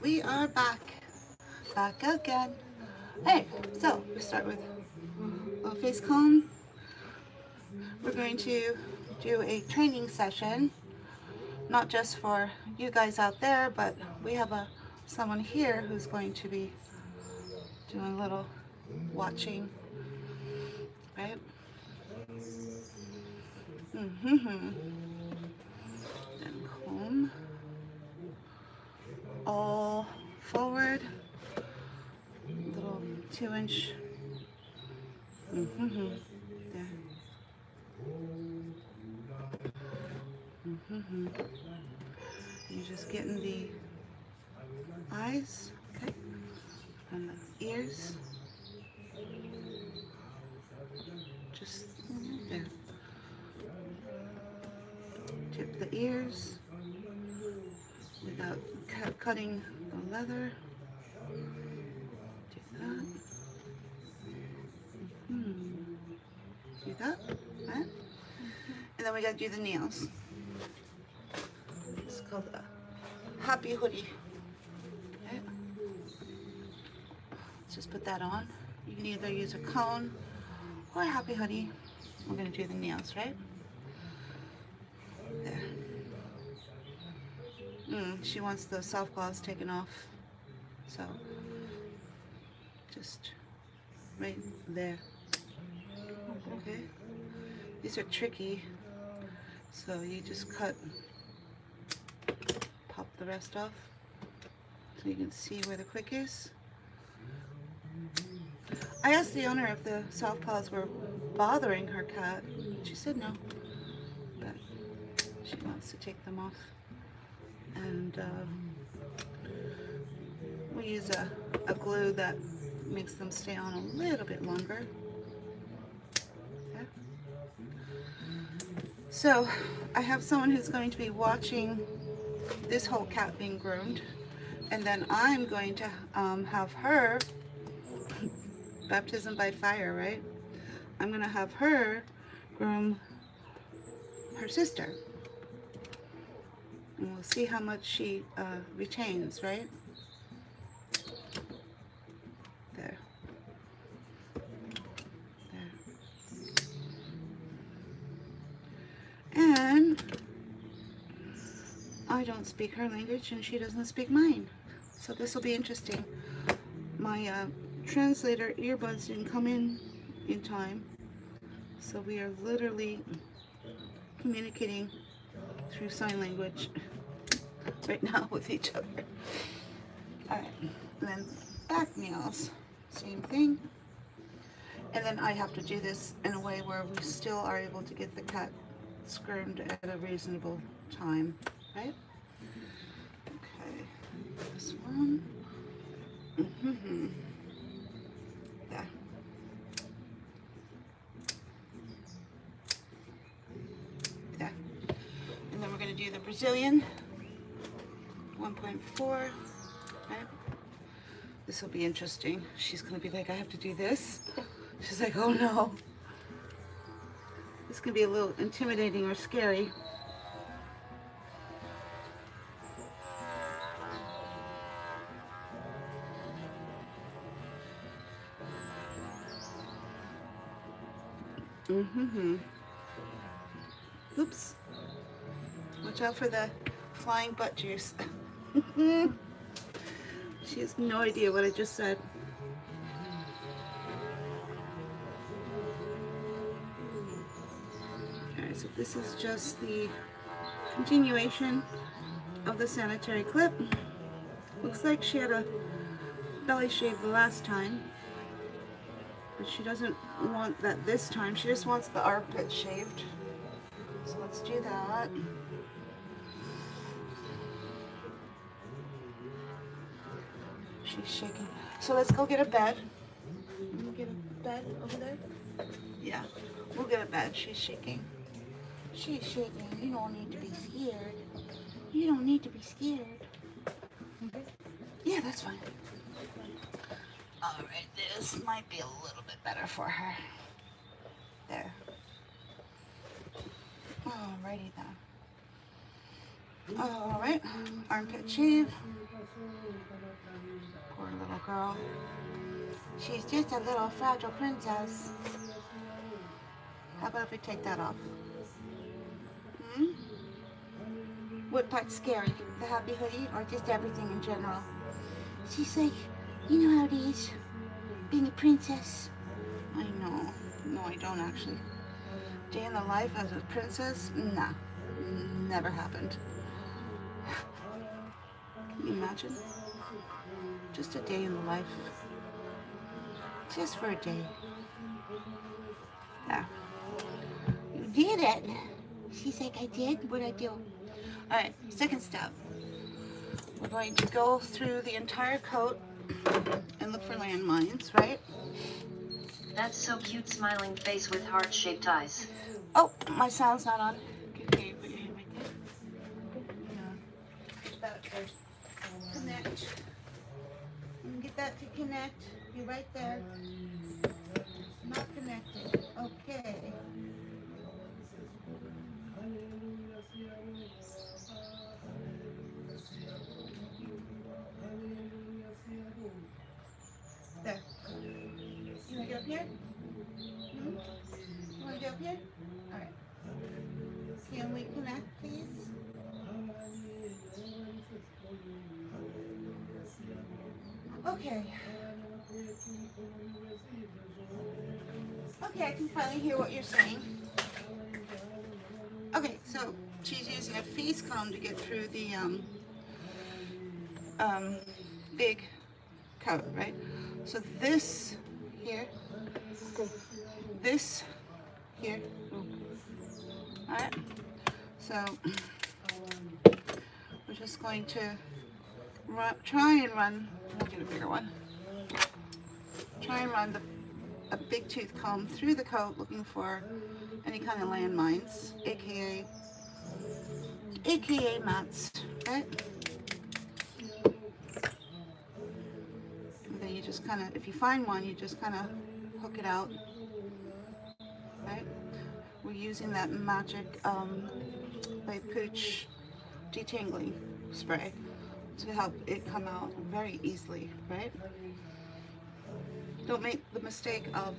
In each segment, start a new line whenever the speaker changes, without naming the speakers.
We are back again. Hey, so we start with a face comb. We're going to do a training session, not just for you guys out there, but we have someone here who's going to be doing a little watching, right? Then comb all forward, little 2-inch. There. You're just getting the eyes, okay, and the ears. Just there. Tip the ears without cutting the leather. Do that. Do that, right? And then we gotta do the nails. It's called a happy hoodie. Okay. Let's just put that on. You can either use a cone or a happy hoodie. We're gonna do the nails, right? There. She wants the soft gloss taken off, so just right there. Okay. These are tricky, so you just pop the rest off, so you can see where the quick is. I asked the owner if the soft paws were bothering her cat. She said no, but she wants to take them off. And we use a glue that makes them stay on a little bit longer. Okay. So I have someone who's going to be watching this whole cat being groomed, and then I'm going to have her, baptism by fire, right? I'm going to have her groom her sister. And we'll see how much she retains, right? There. There. And I don't speak her language and she doesn't speak mine. So this will be interesting. My translator earbuds didn't come in time. So we are literally communicating through sign language right now with each other. Alright, and then back nails, same thing. And then I have to do this in a way where we still are able to get the cat groomed at a reasonable time, right? Okay, this one. There. There. And then we're going to do the Brazilian 1.4, right? This will be interesting. She's going to be like, I have to do this. She's like, oh no. This can be a little intimidating or scary. Oops. Watch out for the flying butt juice. She has no idea what I just said. Alright, so this is just the continuation of the sanitary clip. Looks like she had a belly shave the last time, but she doesn't want that this time. She just wants the armpit shaved. So let's do that. She's shaking. So let's go get a bed. Can we get a bed over there? Yeah, we'll get a bed. She's shaking. She's shaking. You don't need to be scared. You don't need to be scared. Yeah, that's fine. Alright, this might be a little bit better for her. There. Alrighty then. Alright, armpit shave. girl. She's just a little fragile princess. How about if we take that off? Hmm? What part's scary? The happy hoodie or just everything in general? She's like, you know how it is, being a princess. I know. No, I don't actually. Day in the life as a princess? Nah. Never happened. Can you imagine? Just a day in the life. Just for a day. Yeah. You did it. She's like, I did? What'd I do? Alright, second step. We're going to go through the entire coat and look for landmines, right?
That's so cute, smiling face with heart-shaped eyes.
Oh, my sound's not on. Okay, put your hand right there. Get that to connect. And get that to connect. You're right there. Not connected. Okay. There. You want to get up here? Hmm? You want to get up here? Alright. Can we connect, please? Okay. Okay, I can finally hear what you're saying. Okay, so she's using a face comb to get through the big coat, right? So this here, this here. Alright, so we're just going to try and run, I'll get a bigger one, try and run a big tooth comb through the coat looking for any kind of landmines, aka mats, right? And then you just kind of, if you find one, you just kind of hook it out, right? We're using that magic by Pooch detangling spray to help it come out very easily, right? Don't make the mistake of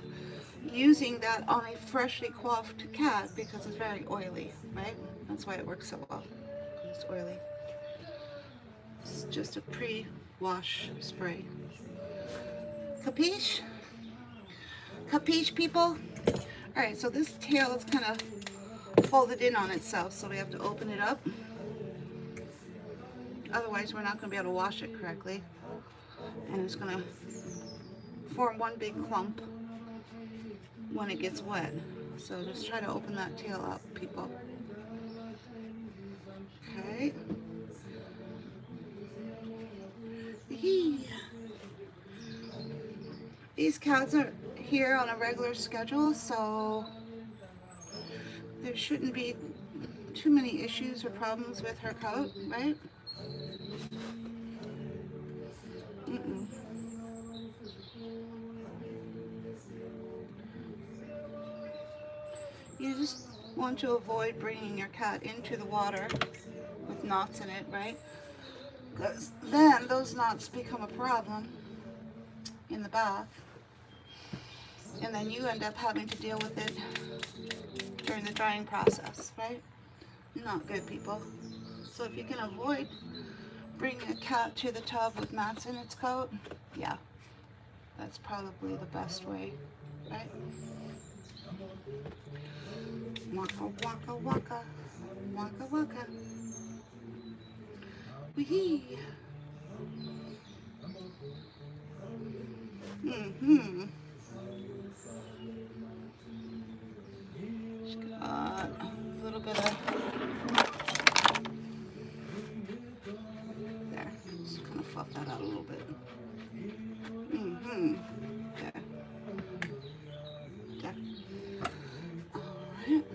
using that on a freshly coiffed cat because it's very oily, right? That's why it works so well. It's oily. It's just a pre-wash spray. Capiche? Capiche, people? Alright, so this tail is kind of folded in on itself, so we have to open it up. Otherwise, we're not going to be able to wash it correctly. And it's going to form one big clump when it gets wet. So just try to open that tail up, people. Okay. These cats are here on a regular schedule, so there shouldn't be too many issues or problems with her coat, right? You just want to avoid bringing your cat into the water with knots in it, right? Because then those knots become a problem in the bath. And then you end up having to deal with it during the drying process, right? Not good, people. So if you can avoid bringing a cat to the tub with knots in its coat, yeah, that's probably the best way, right? Waka, waka, waka. Waka, waka. Wee-hee. Just got a little bit of, there, just kind of fluff that out a little bit. There. There. Alright.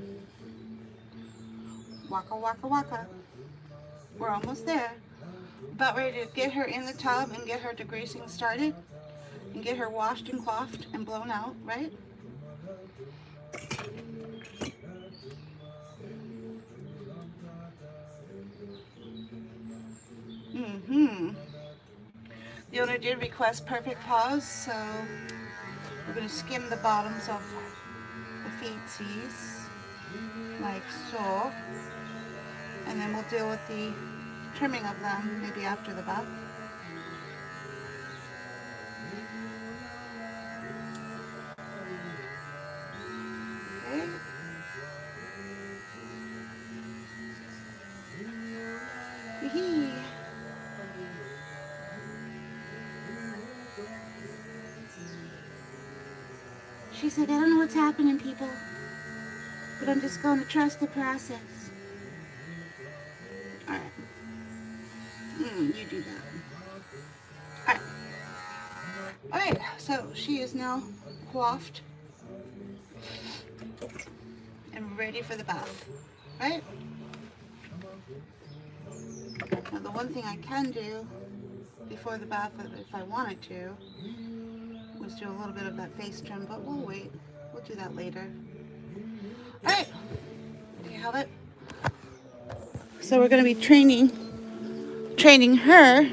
Waka, waka, waka. We're almost there. About ready to get her in the tub and get her degreasing started and get her washed and coiffed and blown out, right? The owner did request perfect paws, so we're going to skim the bottoms of the feetsies, like so, and then we'll deal with the trimming of them maybe after the bath. Okay. Hee. She's like, I don't know what's happening, people, but I'm just going to trust the process. Alright. You do that. Alright, so she is now coiffed and ready for the bath. Right? Now the one thing I can do before the bath, if I wanted to, was do a little bit of that face trim, but we'll wait. We'll do that later. Alright, there you have it. So we're going to be training her.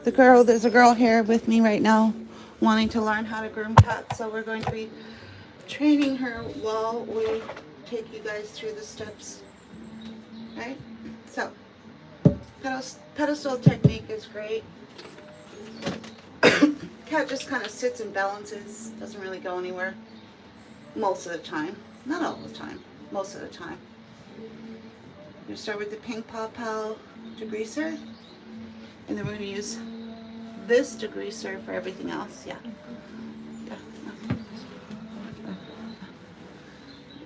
There's a girl here with me right now wanting to learn how to groom cats, so we're going to be training her while we take you guys through the steps. Right? So, pedestal technique is great. Cat just kind of sits and balances, doesn't really go anywhere most of the time. Not all the time, most of the time. We're going to start with the Pink Paw Pal degreaser, and then we're going to use this degreaser for everything else. Yeah.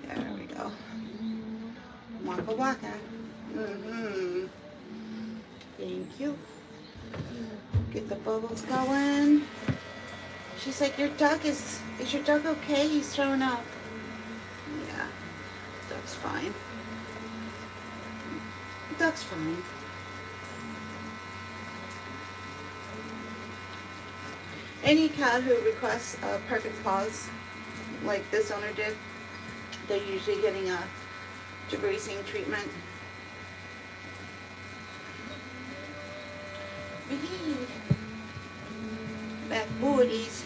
There we go. Waka waka. Thank you. Get the bubbles going. She's like, is your duck okay? He's throwing up. Yeah, duck's fine. Duck's fine. Any cat who requests perfect paws, like this owner did, they're usually getting a degreasing treatment. Back booties.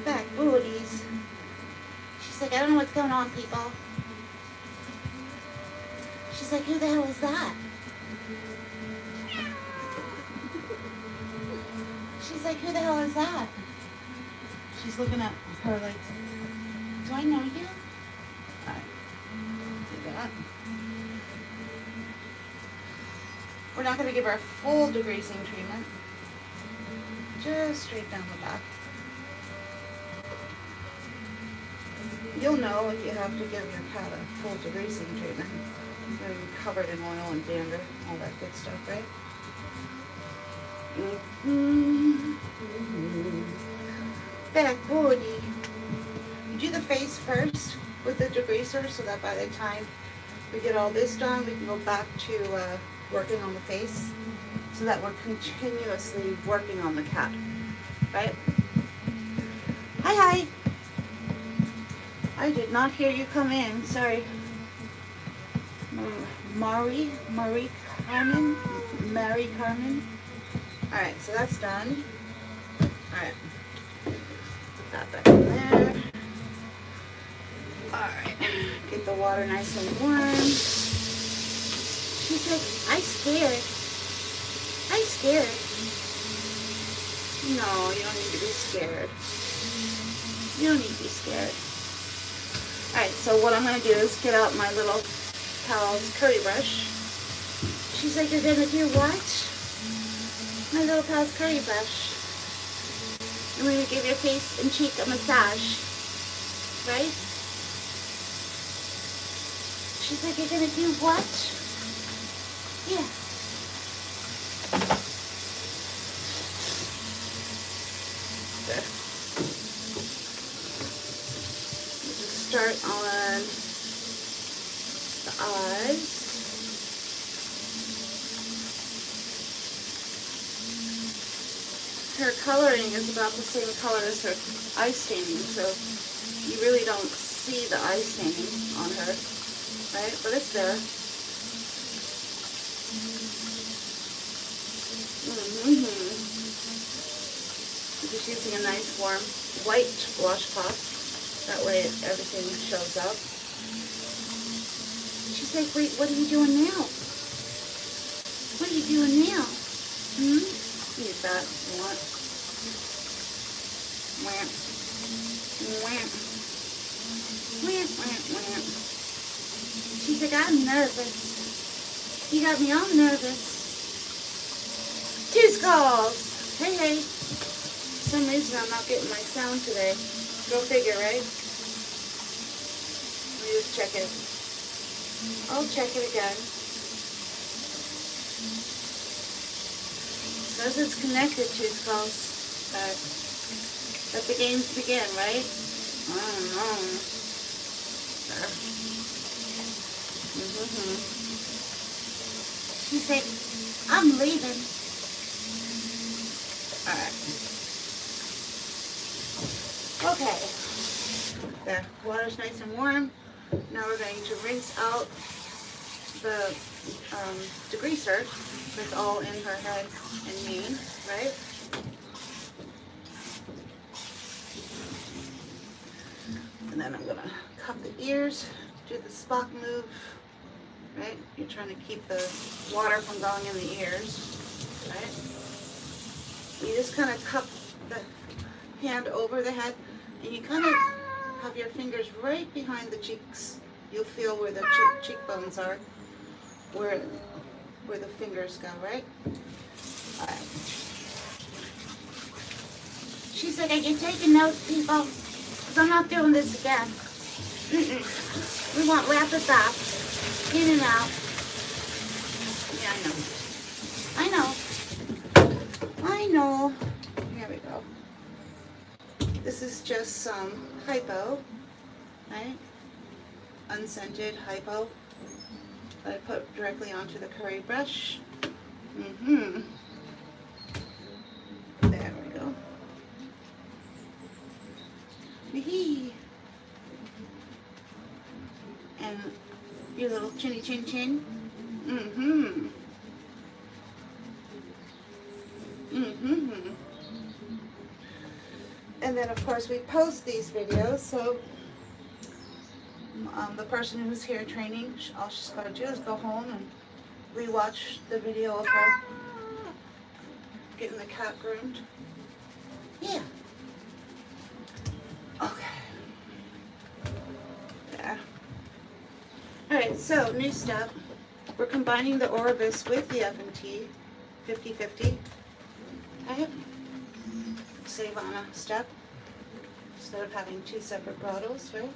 Back booties. She's like, I don't know what's going on, people. She's like, who the hell is that? She's like, who the hell is that? She's looking at her like, do I know you? Alright. Do that. We're not going to give her a full degreasing treatment. Just straight down the back. You'll know if you have to give your cat a full degreasing treatment. They're covered in oil and dander, all that good stuff, right? Back booty. You do the face first with the degreaser so that by the time we get all this done, we can go back to working on the face, so that we're continuously working on the cat, right? Hi. I did not hear you come in, sorry. Mary Carmen. Alright, so that's done. Alright. Put that back in there. Alright. Get the water nice and warm. She's like, I'm scared. No, you don't need to be scared. You don't need to be scared. Alright, so what I'm going to do is get out my little pal's curry brush. She's like, you're going to do what? My little pal's curry brush. I'm going to give your face and cheek a massage. Right? She's like, you're going to do what? Yeah. Good. We'll just start on the eyes. Her coloring is about the same color as her eye staining, so you really don't see the eye staining on her, right? But it's there. just using a nice warm white washcloth. That way everything shows up. She's like, wait, what are you doing now? What are you doing now? Use that. What? Wham. Wham. Wham, wham, wham. She's like, I'm nervous. You got me all nervous. Two skulls. Hey, hey. For some reason I'm not getting my sound today. Go figure, right? Let me just check it. I'll check it again. Says it's connected, two skulls. But let the games begin, right? I don't know. She's like, I'm leaving. Alright. Okay. The water's nice and warm. Now we're going to rinse out the degreaser that's all in her head and mane, right? And then I'm gonna cup the ears, do the Spock move, right? You're trying to keep the water from going in the ears, right? You just kind of cup the hand over the head, and you kind of have your fingers right behind the cheeks. You'll feel where the cheekbones are, where the fingers go, right? All right. She's like, I can take a note, people, because I'm not doing this again. We want rapid back, in and out. Yeah, I know. Here we go. This is just some hypo, right? Unscented hypo that I put directly onto the curry brush. There we go. Wee-hee. And your little chinny chin chin. And then of course we post these videos, so the person who's here training, all she's got to do is go home and rewatch the video of her getting the cat groomed. Yeah. Okay. There. Alright, so new step. We're combining the Orvis with the F&T, 50-50. Okay. Save on a step instead of having two separate bottles, right?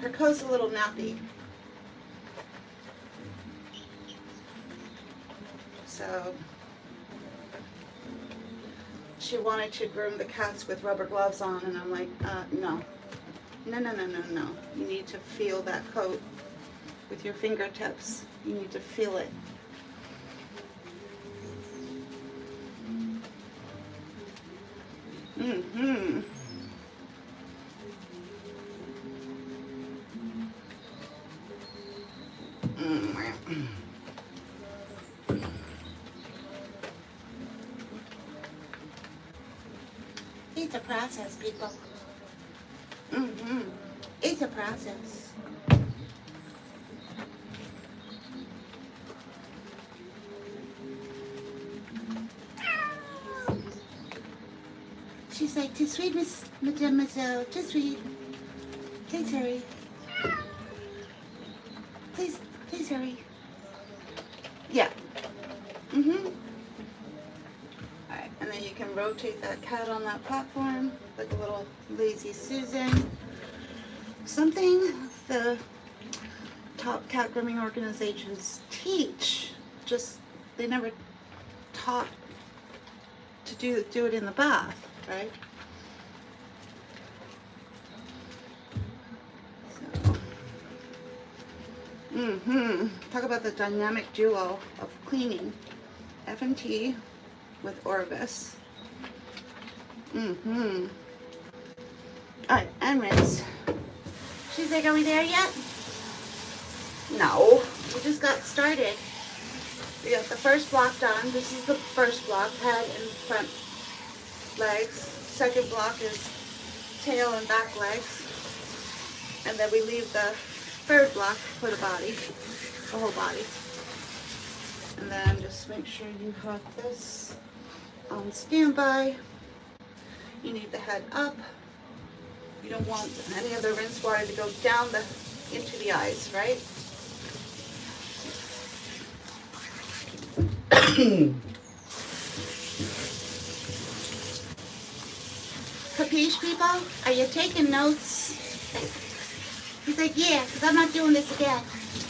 Her coat's a little nappy, so she wanted to groom the cats with rubber gloves on, and I'm like, no. You need to feel that coat with your fingertips. You need to feel it. It's a process, people. It's a process. She's like, too sweet, Miss Mademoiselle, too sweet. Please hurry. Please hurry. Yeah. Alright, and then you can rotate that cat on that platform like a little lazy Susan. Something the top cat grooming organizations teach, just they never taught to do it in the bath, right? So, talk about the dynamic duo of cleaning, F&T with Orvis. Alright, and rinse. She's like, are we there yet? No, we just got started. We got the first block done. This is the first block, head and front legs. Second block is tail and back legs. And then we leave the third block for the body, the whole body. And then just make sure you have this on standby. You need the head up. You don't want any of the rinse water to go down into the eyes, right? Capiche, people? Are you taking notes? He's like, yeah, because I'm not doing this again,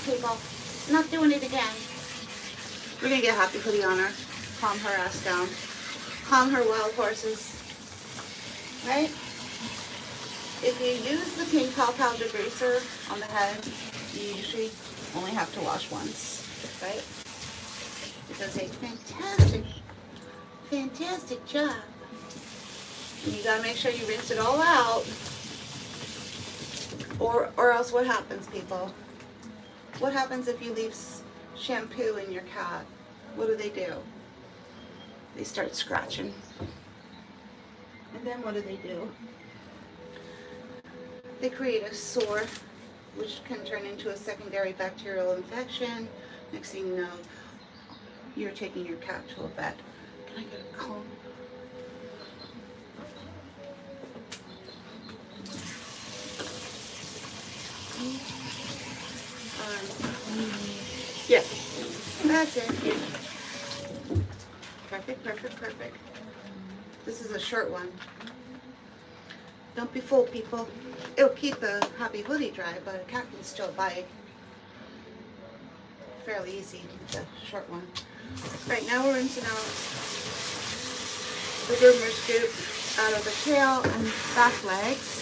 people. I'm not doing it again. We're going to get Happy Hoodie on her. Calm her ass down. Calm her wild horses. Right? If you use the pink Pow Pow degreaser on the head, you usually only have to wash once. Right? It does a fantastic, fantastic job. And you got to make sure you rinse it all out. Or else what happens, people? What happens if you leave shampoo in your cat? What do? They start scratching. And then what do? They create a sore, which can turn into a secondary bacterial infection. Next thing you know, you're taking your cat to a vet. Can I get a comb? Yeah, that's it. Perfect, perfect, perfect. This is a short one. Don't be fooled, people. It'll keep the Happy Hoodie dry, but a cat can still bite. Fairly easy, the short one. Right now we're rinsing out the groomer scoop out of the tail and back legs.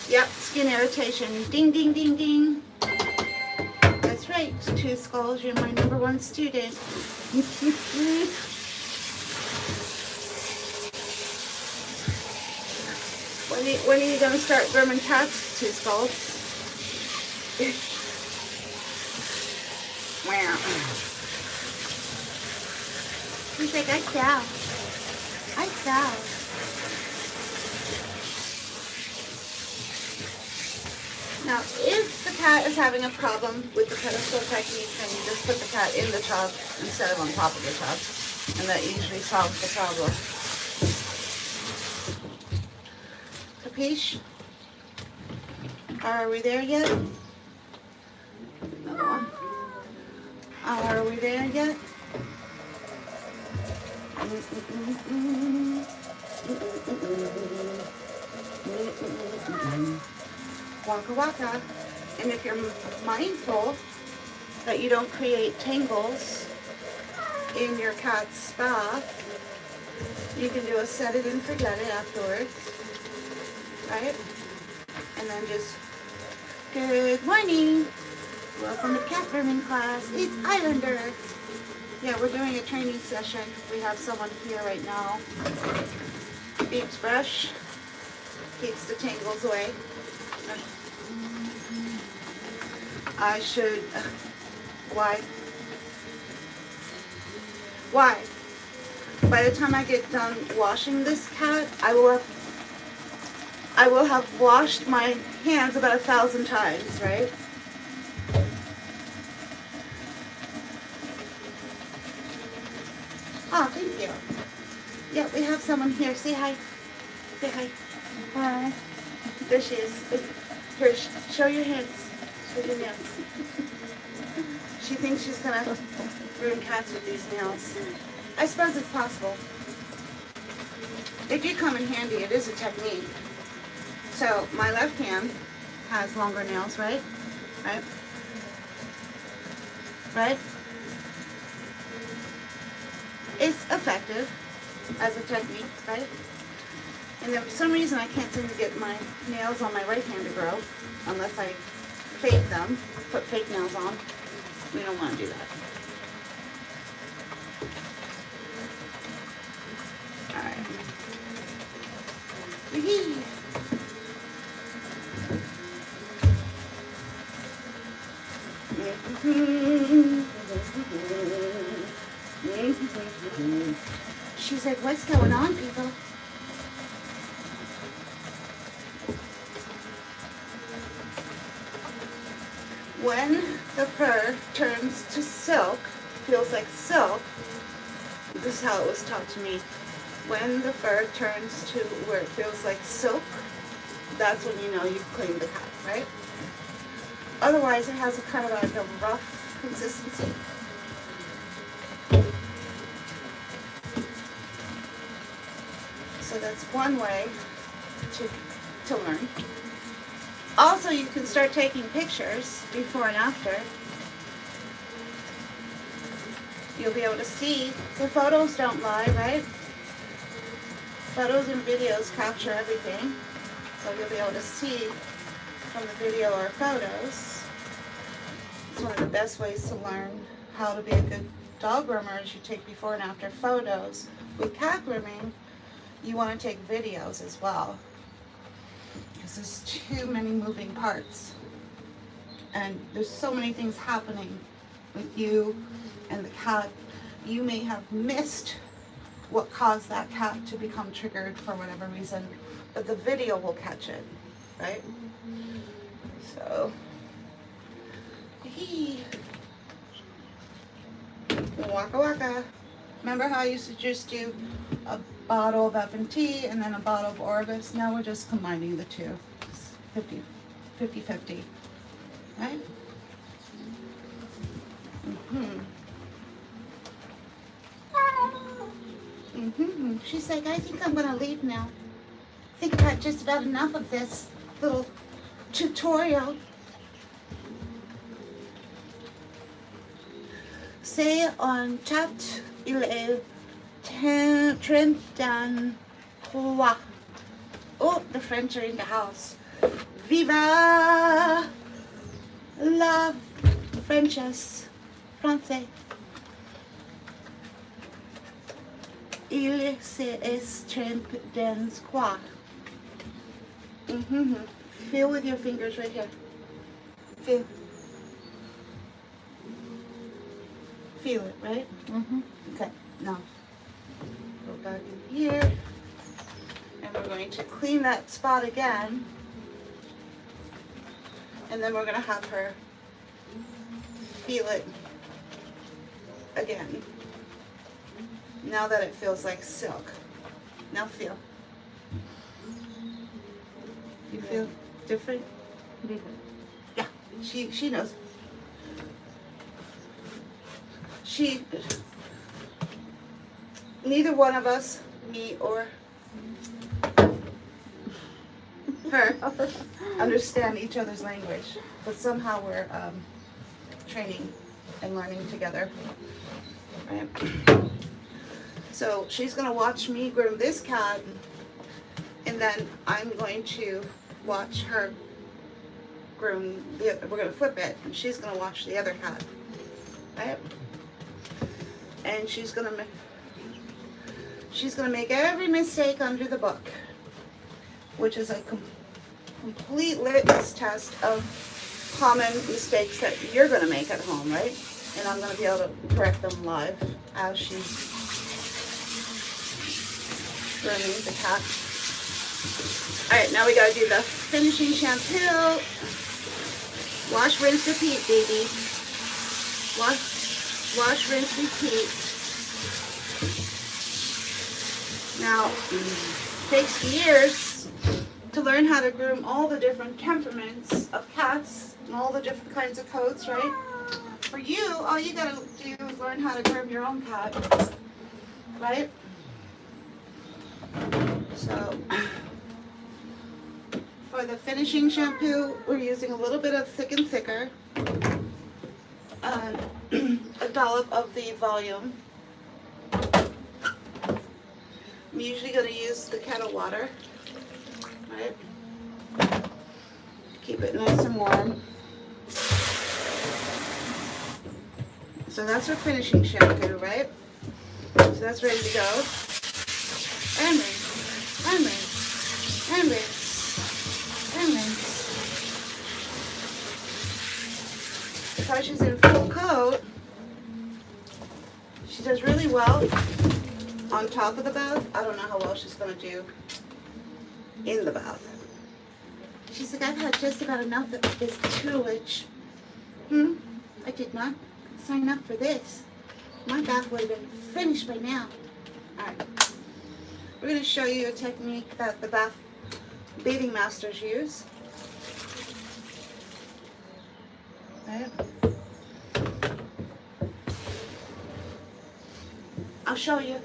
Yep, skin irritation. Ding, ding, ding, ding. That's right, Two Skulls, you're my #1 student. When are you going to start grooming cats, Two Skulls? Wow. He's like, I fell. Now, if the cat is having a problem with the pedestal technique, then you just put the cat in the tub instead of on top of the tub. And that usually solves the problem. Capiche? Are we there yet? No. Are we there yet? Waka waka. And if you're mindful that you don't create tangles in your cat's bath, you can do a set it and forget it afterwards. Right? And then just, good morning. Welcome to cat grooming class. It's Islander. Yeah, we're doing a training session. We have someone here right now. Beeps brush. Keeps the tangles away. I should, why? Why? By the time I get done washing this cat, I will have washed my hands about 1,000 times, right? Oh, thank you. Yeah, we have someone here. Say hi. Say hi. Hi. There she is. Here, show your hands. Show your nails. She thinks she's gonna groom cats with these nails. I suppose it's possible. They do come in handy. It is a technique. So my left hand has longer nails, right? Right? Right? It's effective as a technique, right? And then for some reason I can't seem to get my nails on my right hand to grow unless I fake them, put fake nails on. We don't want to do that. Alright. Wee-hee. She's like, what's going on, people? When the fur turns to silk, feels like silk, this is how it was taught to me. When the fur turns to where it feels like silk, that's when you know you've cleaned the cat, right? Otherwise, it has a kind of like a rough consistency. So that's one way to learn. Also, you can start taking pictures before and after. You'll be able to see. The photos don't lie, right? Photos and videos capture everything. So you'll be able to see from the video or photos. It's one of the best ways to learn how to be a good dog groomer is you take before and after photos. With cat grooming, you want to take videos as well, because there's too many moving parts and there's so many things happening with you and the cat. You may have missed what caused that cat to become triggered for whatever reason, but the video will catch it, right? So waka waka. Remember how I used to just do a bottle of F&T and then a bottle of Orbis? Now we're just combining the two. It's 50-50, right? She's like, I think I'm gonna leave now. I think I've had just about enough of this little tutorial. C'est en chat, il est 33. Oh, the French are in the house. Viva la Frenches, français. Il est 33. Feel with your fingers right here. Feel. Feel it, right? Okay, now go back in here, and we're going to clean that spot again, and then we're going to have her feel it again. Now that it feels like silk. Now feel. You feel different? Yeah, she knows. Neither one of us, me or her, understand each other's language, but somehow we're training and learning together, right? So she's gonna watch me groom this cat, and then I'm going to watch her groom we're gonna flip it, and she's gonna watch the other cat, right? And she's gonna make every mistake under the book, which is a complete litmus test of common mistakes that you're gonna make at home, right? And I'm gonna be able to correct them live as she's grooming the cat. All right, now we gotta do the finishing shampoo. Wash, rinse, repeat, baby. Wash, rinse, repeat. Now, it takes years to learn how to groom all the different temperaments of cats and all the different kinds of coats, right? For you, all you gotta do is learn how to groom your own cat, right? So, for the finishing shampoo, we're using a little bit of Thick and Thicker. A dollop of the volume. I'm usually going to use the kettle water, right? Keep it nice and warm. So that's our finishing shampoo, right? So that's ready to go. And rinse, and rinse, and rinse, and rinse. Because she's in full coat, she does really well on top of the bath. I don't know how well she's gonna do in the bath. She's like, I've had just about enough of this tutelage. I did not sign up for this. My bath would have been finished by now. Alright. We're going to show you a technique that the bath bathing masters use. Right. I'll show you.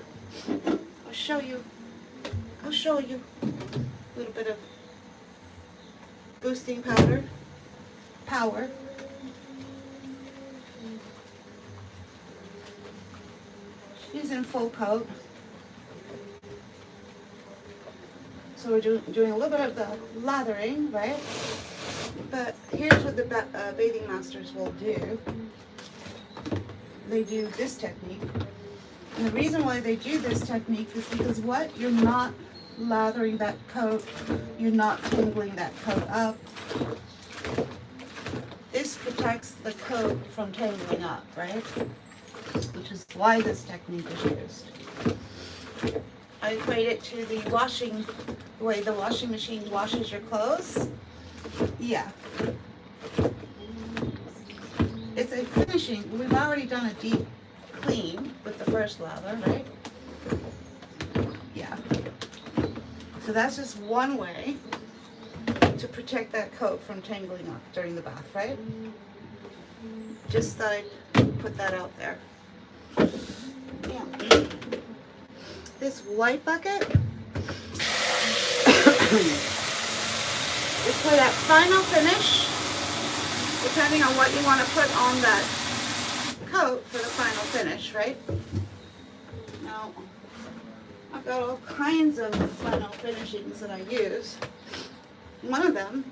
I'll show you. I'll show you. A little bit of boosting powder. Power. She's in full coat. So we're doing a little bit of the lathering, right? But here's what the bathing masters will do. They do this technique. And the reason why they do this technique is because what? You're not lathering that coat. You're not tangling that coat up. This protects the coat from tangling up, right? Which is why this technique is used. I equate it to the way the washing machine washes your clothes. Yeah. It's a finishing. We've already done a deep clean with the first lather, right? Yeah. So that's just one way to protect that coat from tangling up during the bath, right? Just thought I'd put that out there. Yeah. This white bucket is for that final finish, depending on what you want to put on that coat for the final finish, right? Now, I've got all kinds of final finishings that I use. One of them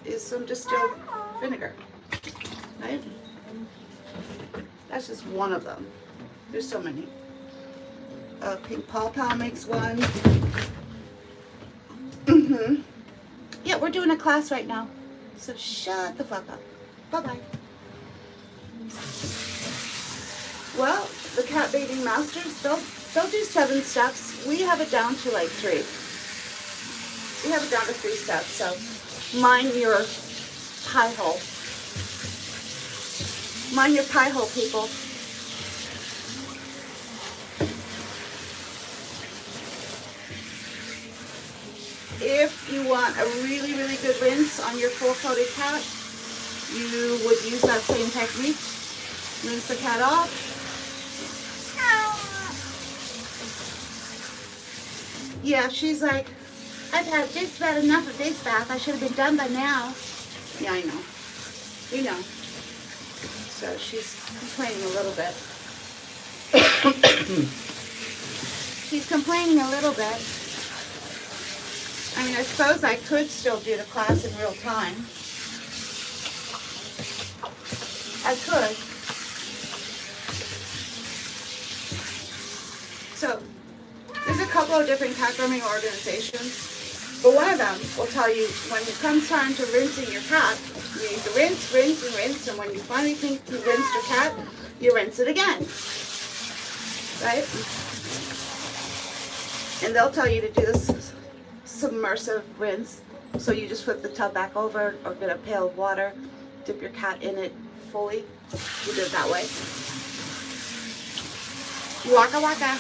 is some distilled vinegar, right? That's just one of them. There's so many. Pink Paw Paw makes one. Yeah, we're doing a class right now. So shut the fuck up. Bye-bye. Well, the cat bathing masters, they'll do 7 steps. We have it down to like 3. We have it down to 3 steps, so mind your pie hole. Mind your pie hole, people. If you want a really, really good rinse on your full-coated cat, you would use that same technique. Rinse the cat off. Yeah, she's like, I've had just about enough of this bath. I should have been done by now. Yeah, I know. We know. So she's complaining a little bit. She's complaining a little bit. I mean, I suppose I could still do the class in real time. I could. So, there's a couple of different cat grooming organizations, but one of them will tell you when it comes time to rinsing your cat, you need to rinse, rinse, and rinse, and when you finally think you rinsed your cat, you rinse it again. Right? And they'll tell you to do this submersive rinse. So you just flip the tub back over or get a pail of water, dip your cat in it fully. You do it that way. Waka waka.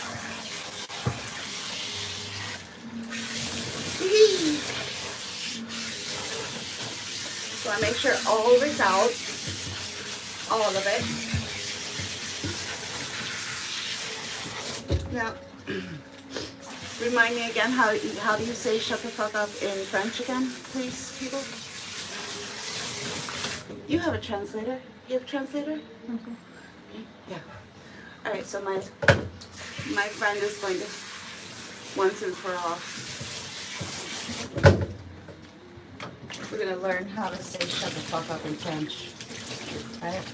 So I make sure all of it's out. All of it. Now, remind me again, how do you say shut the fuck up in French again, please, people? You have a translator? You have a translator? Mm-hmm. Yeah. Alright, so my friend is going to, once and for all, we're going to learn how to say shut the fuck up in French. Right?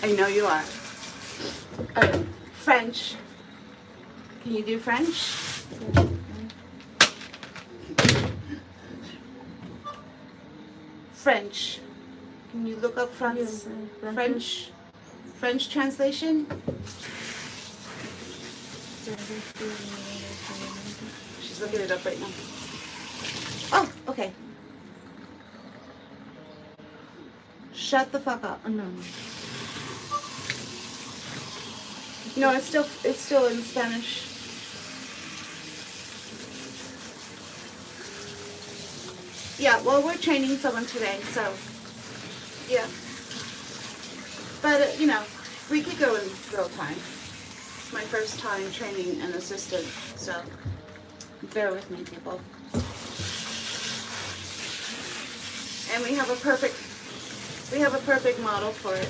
I know you are. Alright, French. Can you do French? French. Can you look up France? French? French translation? She's looking it up right now. Oh, okay. Shut the fuck up. No. No, it's still in Spanish. Yeah, well, we're training someone today, so yeah. But you know, we could go in real time. It's my first time training an assistant, so bear with me, people. And we have a perfect model for it.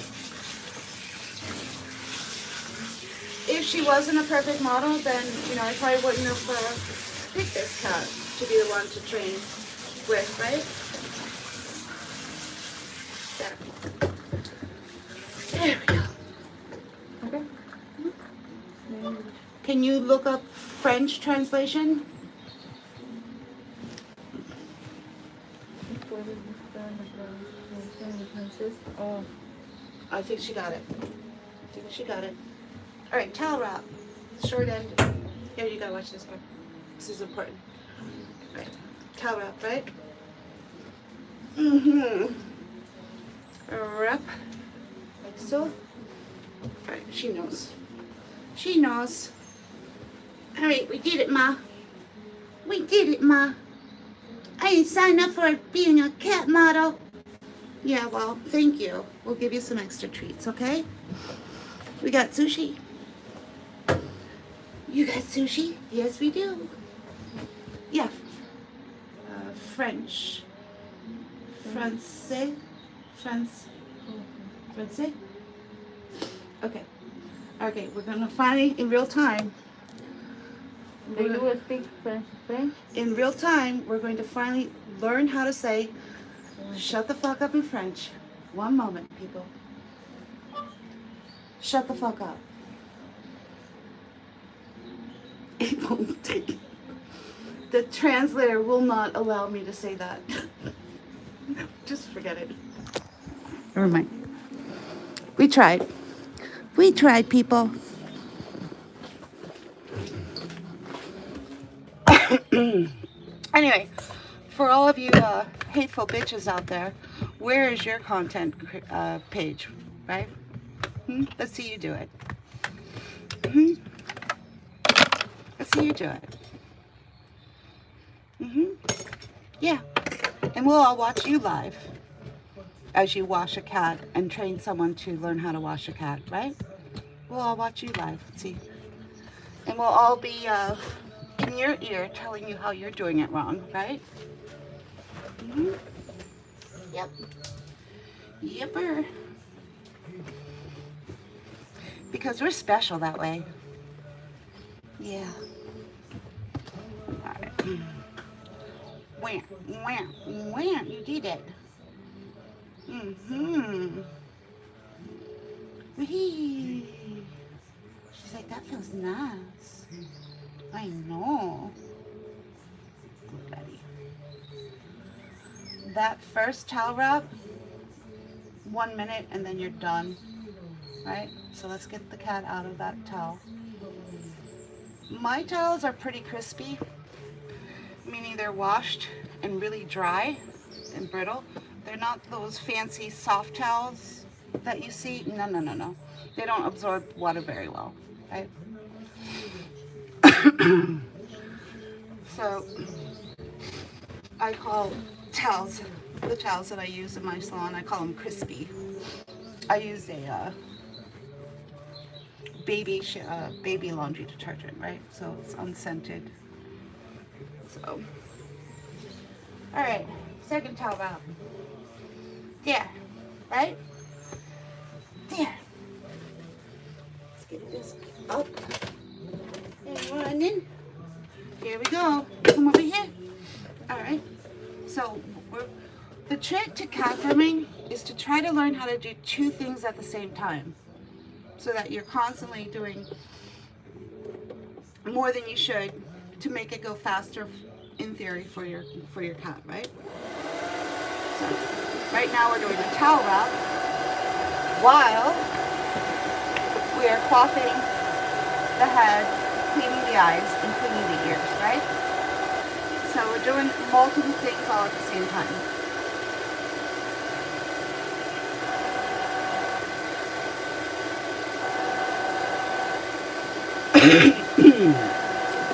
If she wasn't a perfect model, then you know I probably wouldn't have picked this cat to be the one to train with, right? There we go. Okay. Can you look up French translation? Oh, I think she got it. All right, towel wrap. Short end. Here, you gotta watch this part. This is important. All right, towel wrap, right? Wrap. Like so. All right, she knows. She knows. All right, we did it, Ma. We did it, Ma. I didn't sign up for being a cat model. Yeah, well, thank you. We'll give you some extra treats, okay? We got sushi. You got sushi? Yes, we do. Yeah. French. Francais. Francais? Okay. Okay, we're gonna finally, in real time.
Do you speak French?
In real time, we're going to finally learn how to say, shut the fuck up in French. One moment, people. Shut the fuck up. It won't take it. The translator will not allow me to say that. Just forget it. Never mind. We tried. We tried, people. Anyway, for all of you hateful bitches out there, where is your content page, right? Let's see you do it. Let's see you do it. Yeah. And we'll all watch you live as you wash a cat and train someone to learn how to wash a cat, right? We'll all watch you live. Let's see. And we'll all be in your ear telling you how you're doing it wrong, right? Yep. Yepper. Because we're special that way. Yeah. All right. Wham, wham, wham. You did it. Whee. She's like, that feels nice. I know. Good daddy. That first towel wrap, 1 minute, and then you're done. Right? So let's get the cat out of that towel. My towels are pretty crispy, meaning they're washed and really dry and brittle. They're not those fancy soft towels that you see. No. They don't absorb water very well, right? So I call towels, the towels that I use in my salon, I call them crispy. I use a baby laundry detergent, right? So it's unscented. So, all right, second towel wrap. There, right? There. Let's get this up and running. Here we go. Come over here. All right. So the trick to cat grooming is to try to learn how to do two things at the same time, so that you're constantly doing more than you should to make it go faster, in theory, for your cat, right? So right now we're doing a towel wrap while we are clothing the head, cleaning the eyes, and cleaning the ears, right? So we're doing multiple things all at the same time.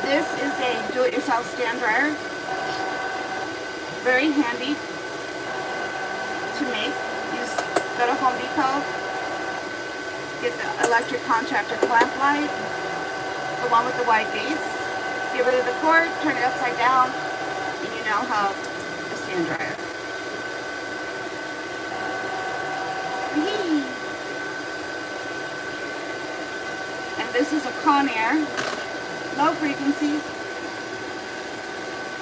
This is a do-it-yourself stand dryer. Very handy to make. You just go to Home Depot, get the electric contractor clamp light, the one with the wide base, get rid of the cord, turn it upside down, and you now have a stand dryer. Whee! And this is a Conair, low frequency.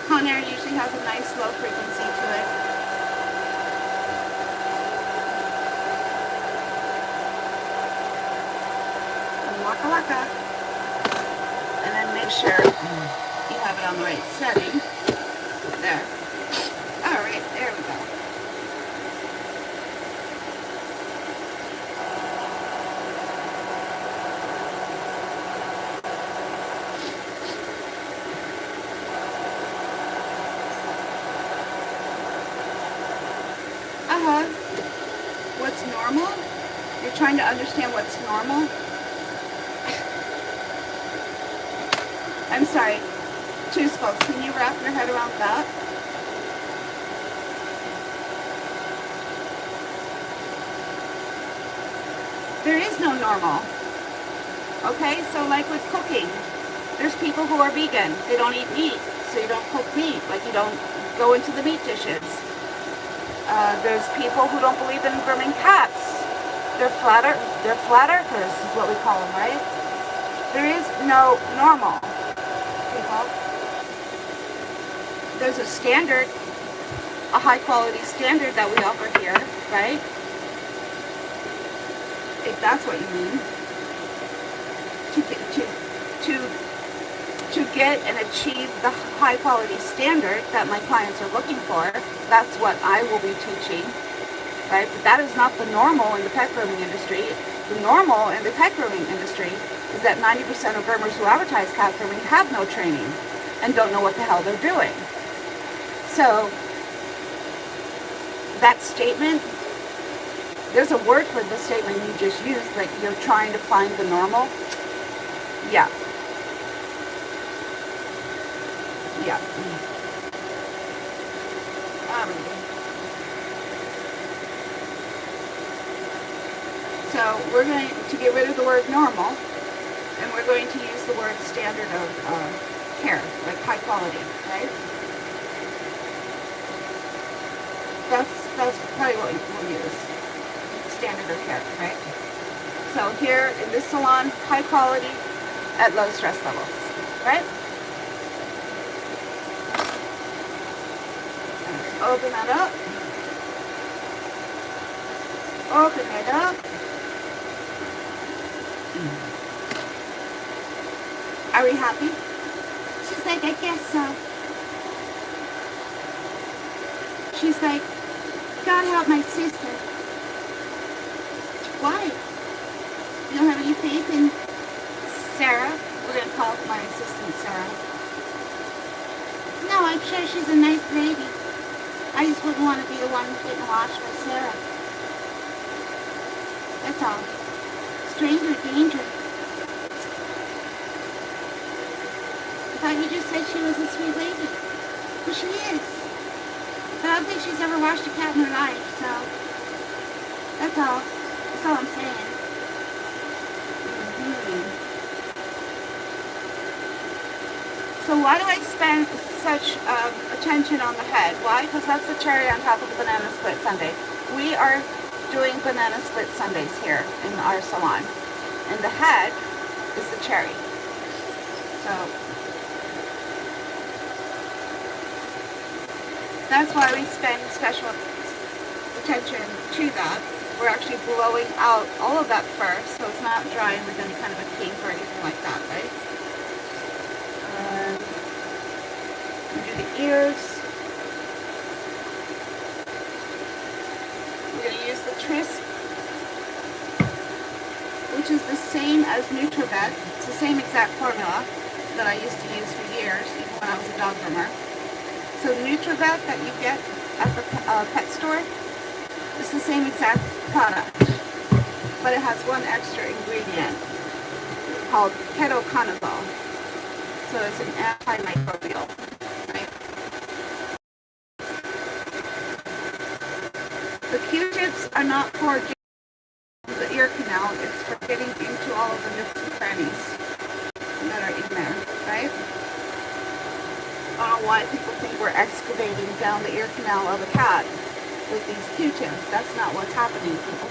Conair usually has a nice low frequency to it. And waka waka. And then make sure you have it on the right setting. There. Alright, there we go. What's normal? You're trying to understand what's normal? I'm sorry. Two skulls. Can you wrap your head around that? There is no normal. Okay? So like with cooking, there's people who are vegan. They don't eat meat. So you don't cook meat. Like you don't go into the meat dishes. There's people who don't believe in grooming cats. They're flat earthers is what we call them, right? There is no normal, people. There's a standard, a high quality standard that we offer here, right? If that's what you mean. To get and achieve the high quality standard that my clients are looking for, that's what I will be teaching, right? But that is not the normal in the pet grooming industry. The normal in the pet grooming industry is that 90% of groomers who advertise cat grooming have no training and don't know what the hell they're doing. So that statement, there's a word for the statement you just used, like you're trying to find the normal. Yeah. Yeah. So we're going to get rid of the word normal, and we're going to use the word standard of care, like high quality, right? That's probably what we'll use. Standard of care, right? So here in this salon, high quality at low stress levels, right? Open that up. Open it up. Are we happy? She's like, I guess so. She's like, God help my sister. Why? You don't have any faith in Sarah? We're going to call my assistant Sarah. No, I'm sure she's a nice lady. I just wouldn't want to be the one getting washed by Sarah. That's all. Stranger danger. I thought you just said she was a sweet lady. Well, she is. But I don't think she's ever washed a cat in her life, so that's all. That's all I'm saying. So why do I spend such attention on the head? Why? Because that's the cherry on top of the banana split sundae. We are doing banana split sundaes here in our salon. And the head is the cherry. So that's why we spend special attention to that. We're actually blowing out all of that first, so it's not drying with any kind of a cake or anything like that, right? We do the ears. We're going to use the tris, which is the same as NutriVet. It's the same exact formula that I used to use for years, even when I was a dog groomer. So NutriVet that you get at the pet store is the same exact product, but it has one extra ingredient called ketoconazole. So it's an antimicrobial, right? The Q-tips are not for the ear canal, it's for getting into all of the nooks and crannies that are in there, right? I don't know why people think we're excavating down the ear canal of a cat with these Q-tips. That's not what's happening, people.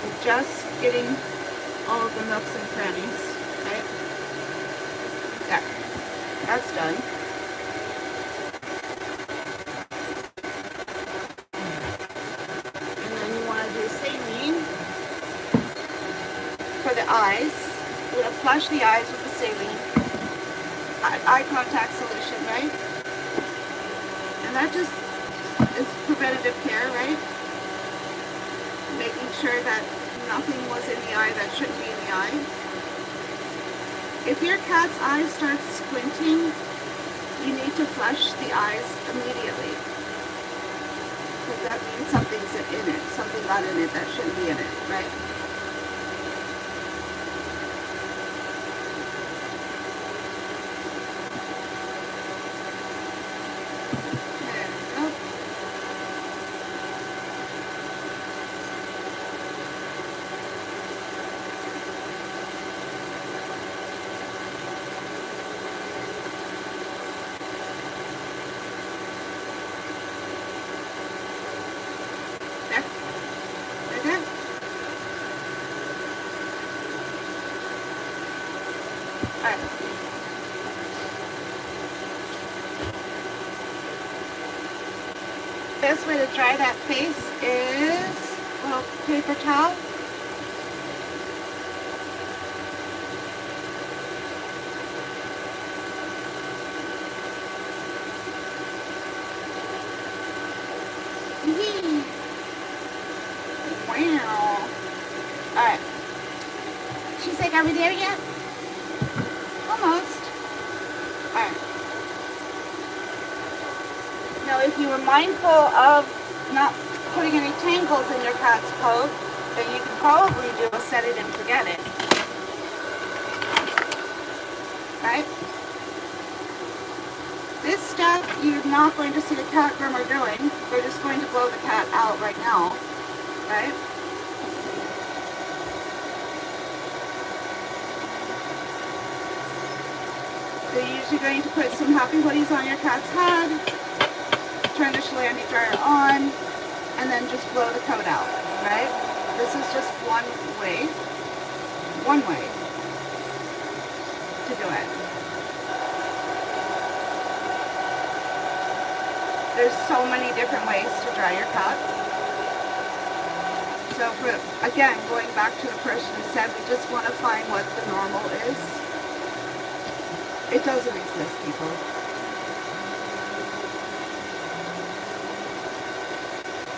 We're just getting all of the nooks and crannies, right? There. That's done. And then you want to do saline for the eyes. We're going to flush the eyes with the saline. Eye contact solution, right? And that just is preventative care, right? Making sure that nothing was in the eye that shouldn't be in the eye. If your cat's eyes start squinting, you need to flush the eyes immediately. Because that means something's in it. Something got in it that shouldn't be in it, right? Best way to dry that face is a little paper towel. Wow. Alright. She's like, are we there yet? Almost. Alright. Now, if you were mindful of not putting any tangles in your cat's coat, then you can probably do a set it and forget it. Right? This step you're not going to see the cat groomer doing. We're just going to blow the cat out right now. Right? They're usually going to put some happy hoodies on your cat's head, turn the Shalandi dryer on, and then just blow the coat out, right? This is just one way to do it. There's so many different ways to dry your cat. So again, going back to the person who said we just want to find what the normal is. It doesn't exist, people.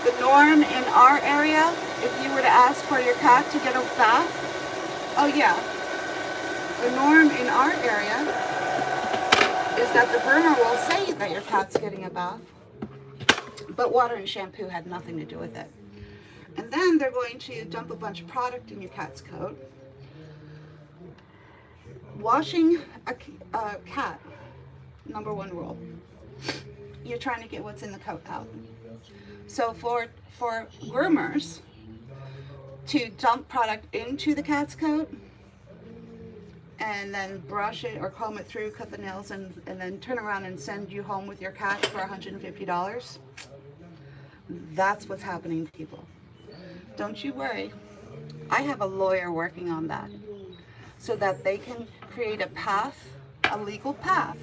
The norm in our area, if you were to ask for your cat to get a bath, oh yeah, the norm in our area is that the groomer will say that your cat's getting a bath, but water and shampoo had nothing to do with it. And then they're going to dump a bunch of product in your cat's coat. Washing a cat, number one rule. You're trying to get what's in the coat out. So for groomers to dump product into the cat's coat and then brush it or comb it through, cut the nails, and then turn around and send you home with your cat for $150, that's what's happening, people. Don't you worry. I have a lawyer working on that so that they can create a path, a legal path,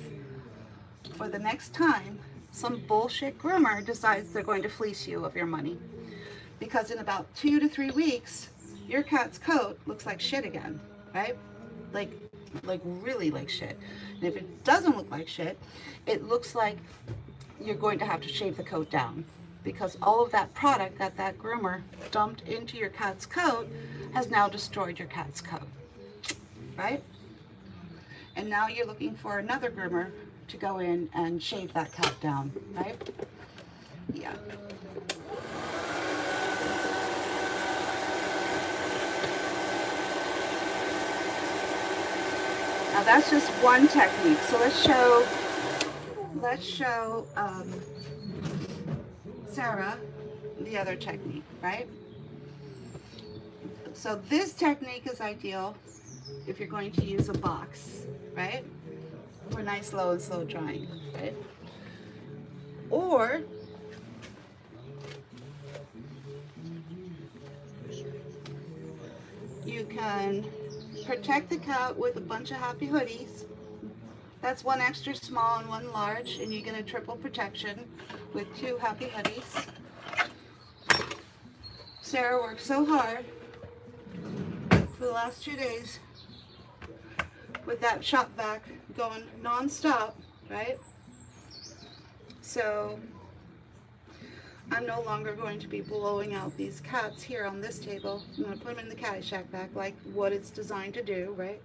for the next time some bullshit groomer decides they're going to fleece you of your money. Because in about 2 to 3 weeks, your cat's coat looks like shit again, right? Like really like shit. And if it doesn't look like shit, it looks like you're going to have to shave the coat down, because all of that product that that groomer dumped into your cat's coat has now destroyed your cat's coat, right? And now you're looking for another groomer to go in and shave that cat down, right? Yeah. Now that's just one technique. So let's show Sarah the other technique, right? So this technique is ideal if you're going to use a box, right? For nice low and slow drying, right? Or you can protect the cat with a bunch of happy hoodies. That's one extra small and one large, and you get a triple protection with 2 happy hoodies. Sarah worked so hard for the last 2 days with that shop vac going non-stop, right? So I'm no longer going to be blowing out these cats here on this table. I'm going to put them in the Caddyshack vac like what it's designed to do, right?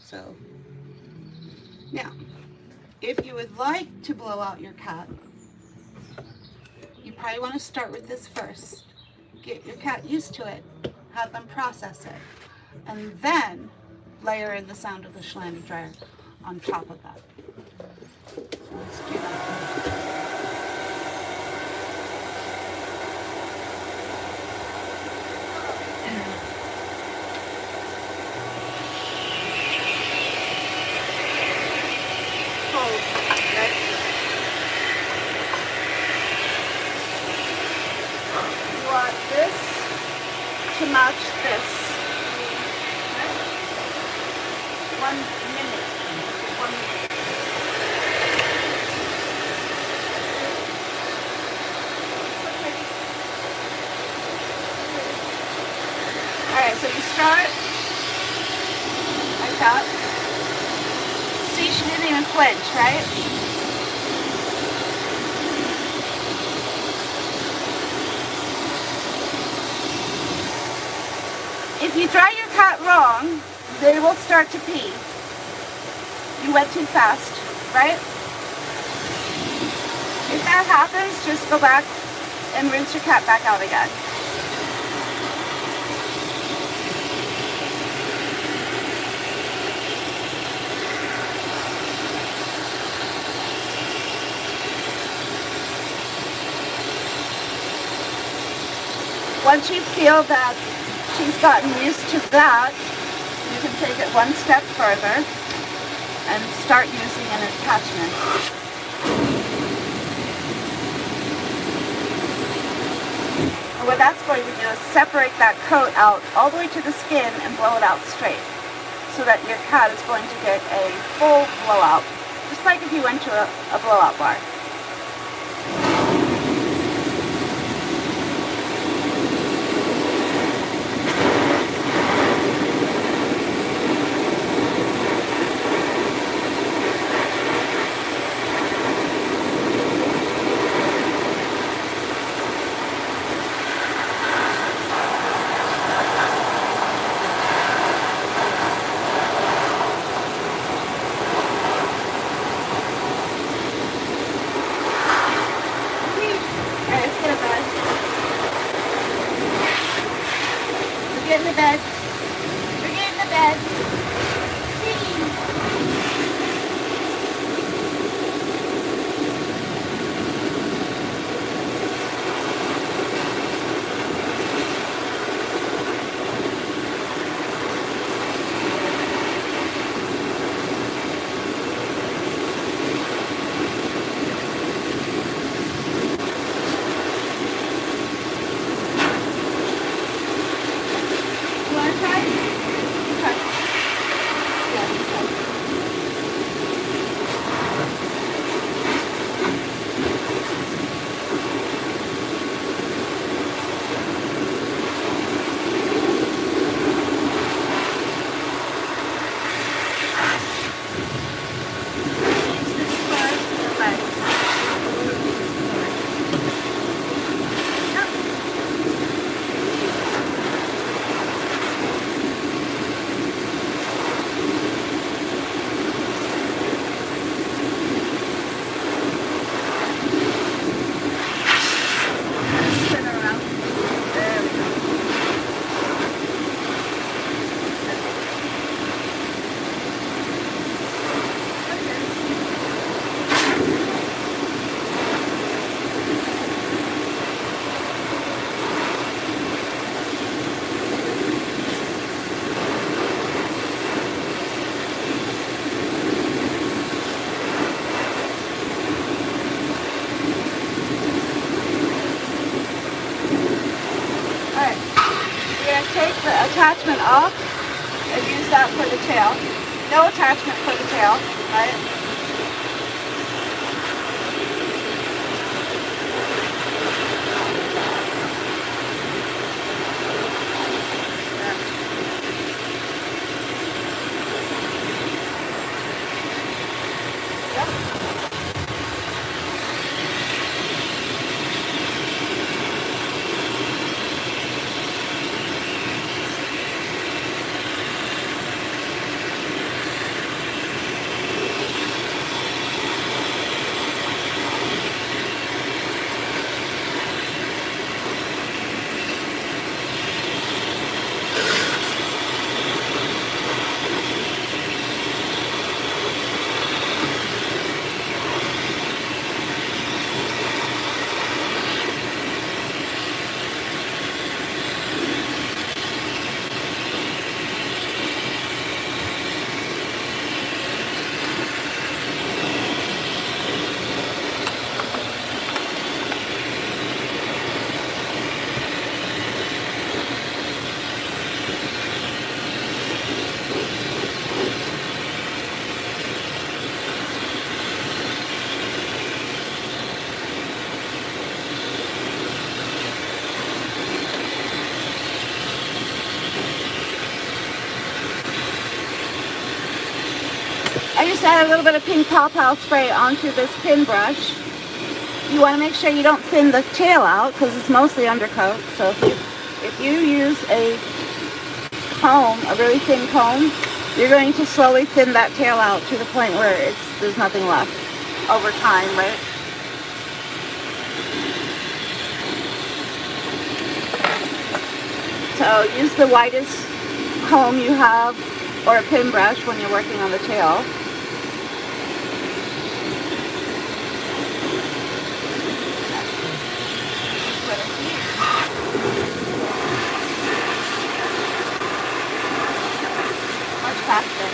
So now, if you would like to blow out your cat, you probably want to start with this first. Get your cat used to it, have them process it, and then layer in the sound of the Schlandy dryer on top of that. So let's do that. To match this. 1 minute. 1 minute. Alright, so you start like that. See, she didn't even flinch, right? If you dry your cat wrong, they will start to pee. You went too fast, right? If that happens, just go back and rinse your cat back out again. Once you feel that she's gotten used to that, you can take it one step further and start using an attachment. And what that's going to do is separate that coat out all the way to the skin and blow it out straight, so that your cat is going to get a full blowout, just like if you went to a blowout bar. attachment off and use that for the tail. No attachment for the tail, right? I just add a little bit of pink pawpaw spray onto this pin brush. You want to make sure you don't thin the tail out because it's mostly undercoat. So if you use a comb, a really thin comb, you're going to slowly thin that tail out to the point where there's nothing left over time, right? So use the widest comb you have or a pin brush when you're working on the tail. Much faster.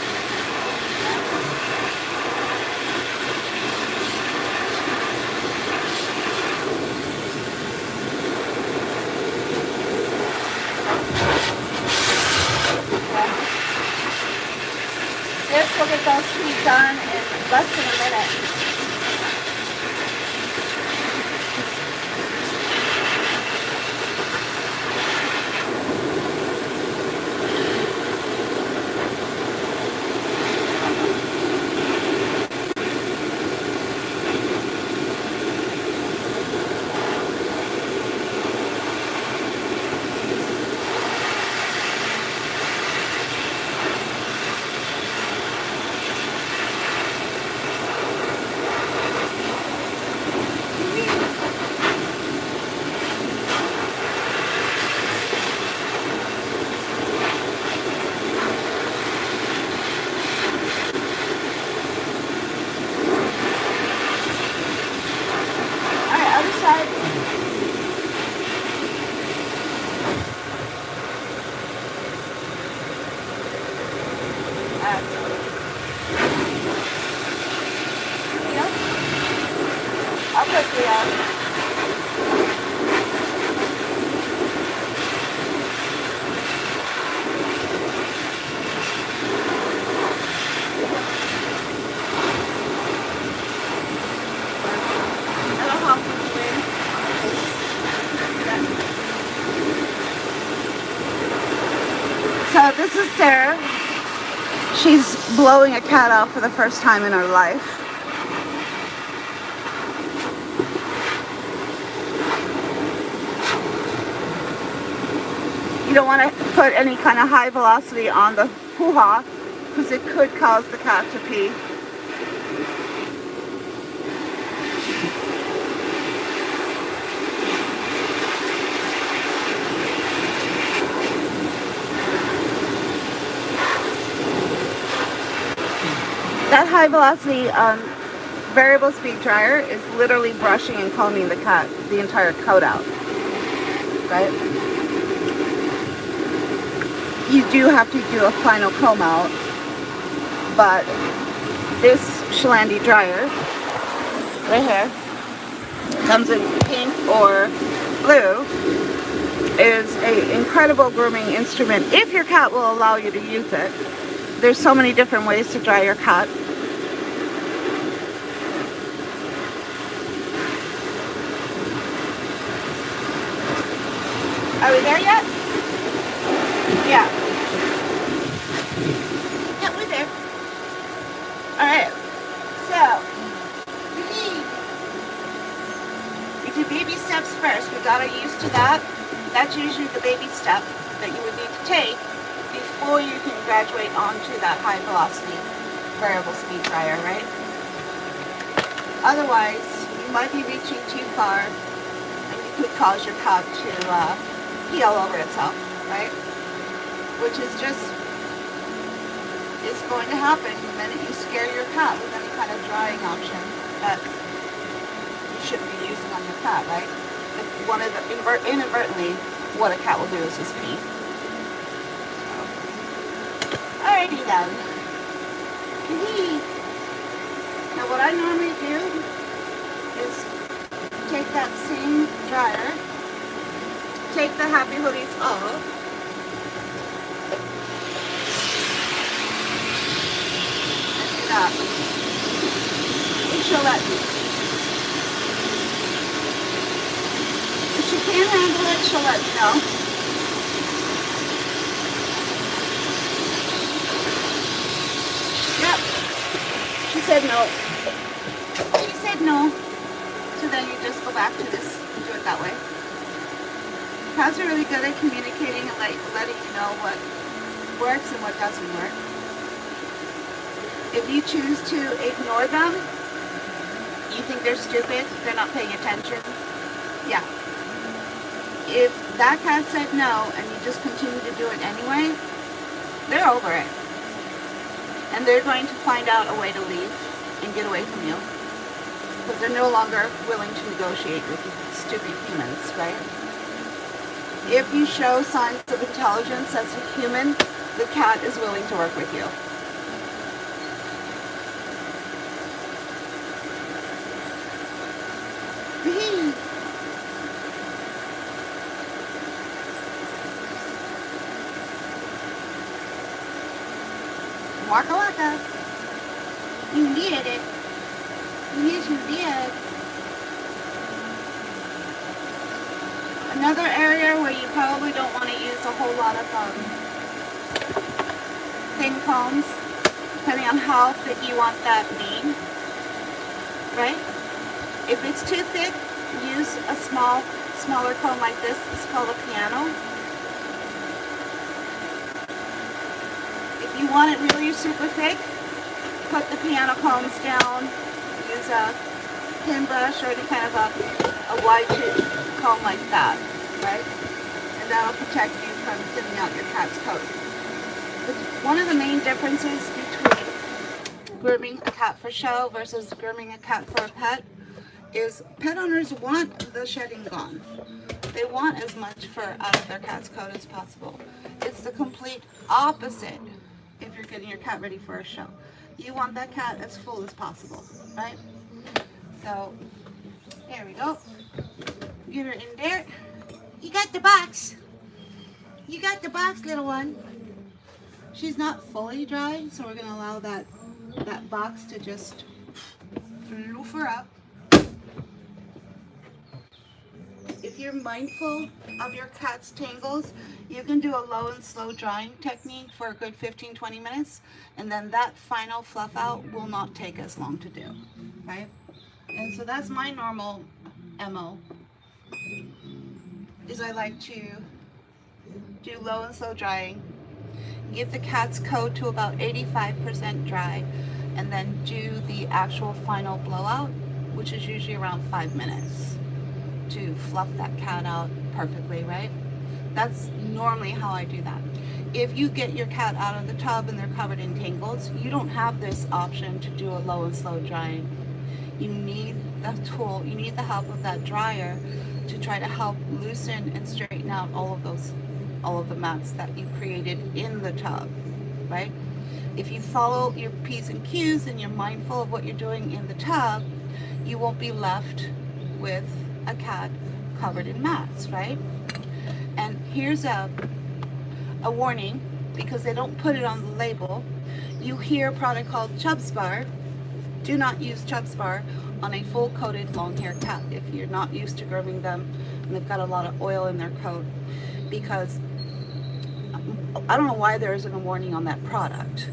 This will get those feet done in less than a minute. So this is Sarah. She's blowing a cat out for the first time in her life. You don't want to put any kind of high velocity on the hoo-ha because it could cause the cat to pee. That high velocity variable speed dryer is literally brushing and combing the entire coat out, right? You do have to do a final comb out, but this Shalandi dryer right here comes in pink or blue, is an incredible grooming instrument if your cat will allow you to use it. There's so many different ways to dry your cat. Are we there yet? Yeah. Yeah, we're there. Alright. So, we do baby steps first. We got used to that. That's usually the baby step that you would need to take before you can graduate onto that high velocity variable speed dryer, right? Otherwise, you might be reaching too far and you could cause your cat to pee all over itself, right? Which is going to happen the minute you scare your cat with any kind of drying option that you shouldn't be using on your cat, right? If one of the inadvertently, what a cat will do is just pee. Alrighty then. Now what I normally do is take that same dryer, take the happy hoodies off, and do that. And she'll let me. If she can't handle it, she'll let me know. Yep. She said no. She said no. So then you just go back to this and do it that way. Cats are really good at communicating and letting you know what works and what doesn't work. If you choose to ignore them, you think they're stupid, they're not paying attention, yeah. If that cat said no and you just continue to do it anyway, they're over it. And they're going to find out a way to leave and get away from you. Because they're no longer willing to negotiate with you stupid humans, right? If you show signs of intelligence as a human, the cat is willing to work with you. Waka waka. You did it. Yes, you did. Another area where you probably don't want to use a whole lot of thin combs, depending on how thick you want that bead, right? If it's too thick, use a smaller comb like this. It's called a piano. If you want it really super thick, put the piano combs down, use a pin brush or any kind of a wide tooth comb like that, right? And that'll protect you from thinning out your cat's coat. One of the main differences between grooming a cat for show versus grooming a cat for a pet is pet owners want the shedding gone. They want as much fur out of their cat's coat as possible. It's the complete opposite if you're getting your cat ready for a show. You want that cat as full as possible, right? So, there we go. Get her in there. You got the box. You got the box, little one. She's not fully dry, so we're going to allow that box to just floof her up. If you're mindful of your cat's tangles, you can do a low and slow drying technique for a good 15-20 minutes, and then that final fluff out will not take as long to do, right? And so that's my normal MO, is I like to do low and slow drying, give the cat's coat to about 85% dry, and then do the actual final blowout, which is usually around 5 minutes, to fluff that cat out perfectly, right? That's normally how I do that. If you get your cat out of the tub and they're covered in tangles, you don't have this option to do a low and slow drying. You need the tool, you need the help of that dryer to try to help loosen and straighten out all of the mats that you created in the tub, right? If you follow your P's and Q's and you're mindful of what you're doing in the tub, you won't be left with a cat covered in mats, right? And here's a warning, because they don't put it on the label. You hear a product called Chubb's Bar. Do not use Chubb's Bar on a full coated long hair cat if you're not used to grooming them and they've got a lot of oil in their coat, because I don't know why there isn't a warning on that product.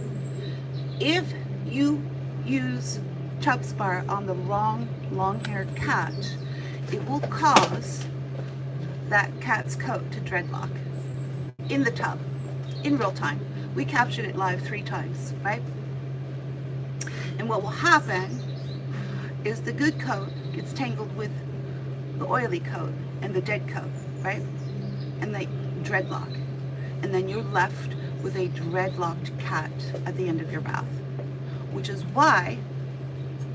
If you use Chubb's Bar on the wrong long haired cat, it will cause that cat's coat to dreadlock in the tub in real time. We captured it live 3 times, right? And what will happen is the good coat gets tangled with the oily coat and the dead coat, right? And they dreadlock. And then you're left with a dreadlocked cat at the end of your bath. Which is why,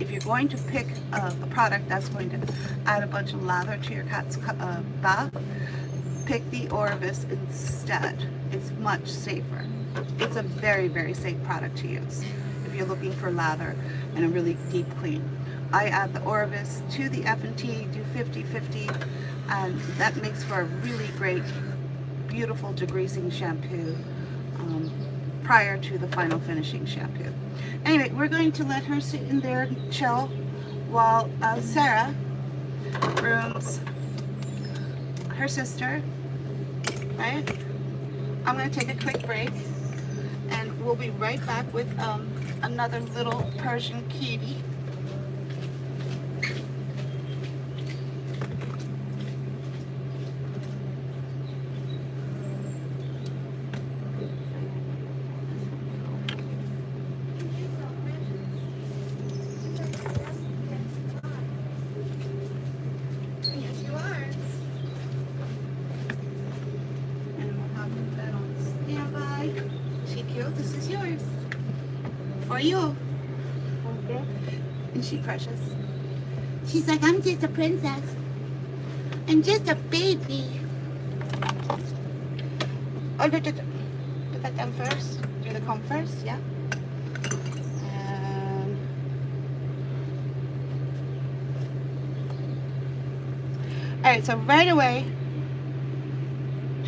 if you're going to pick a product that's going to add a bunch of lather to your cat's bath, pick the Orvis instead. It's much safer. It's a very, very safe product to use if you're looking for lather and a really deep clean. I add the Orvis to the F&T, do 50-50, and that makes for a really great, beautiful degreasing shampoo prior to the final finishing shampoo. Anyway, we're going to let her sit in there and chill while Sarah grooms her sister, right? I'm going to take a quick break and we'll be right back with another little Persian kitty. This is yours. For you.
Okay.
And she precious. She's like, I'm just a princess. I'm just a baby. Oh, do that down first. Do the comb first, yeah. Alright, so right away,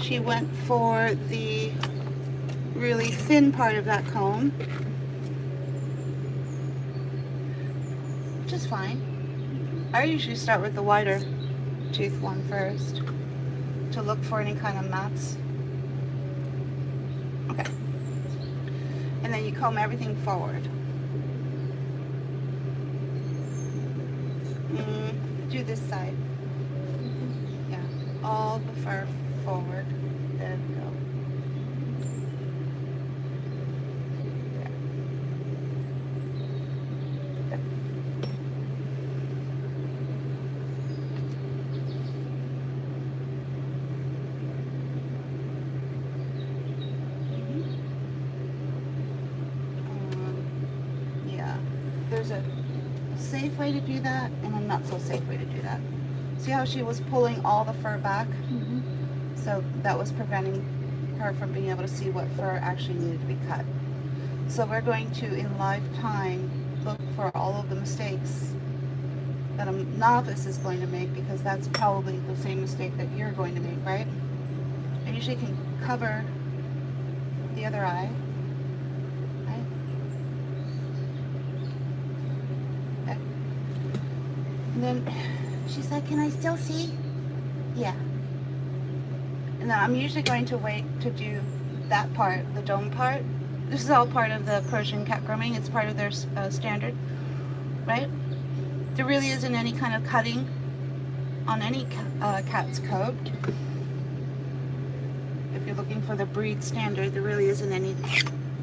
she went for the really thin part of that comb, which is fine. I usually start with the wider tooth one first to look for any kind of knots. Okay. And then you comb everything forward. Do this side. Yeah, all the fur forward. There we go. There's a safe way to do that and a not so safe way to do that. See how she was pulling all the fur back?
Mm-hmm.
So that was preventing her from being able to see what fur actually needed to be cut. So we're going to, in live time, look for all of the mistakes that a novice is going to make, because that's probably the same mistake that you're going to make, right? I usually can cover the other eye. And then she's like, can I still see? Yeah. And then I'm usually going to wait to do that part, the dome part. This is all part of the Persian cat grooming. It's part of their standard, right? There really isn't any kind of cutting on any cat's coat. If you're looking for the breed standard, there really isn't any.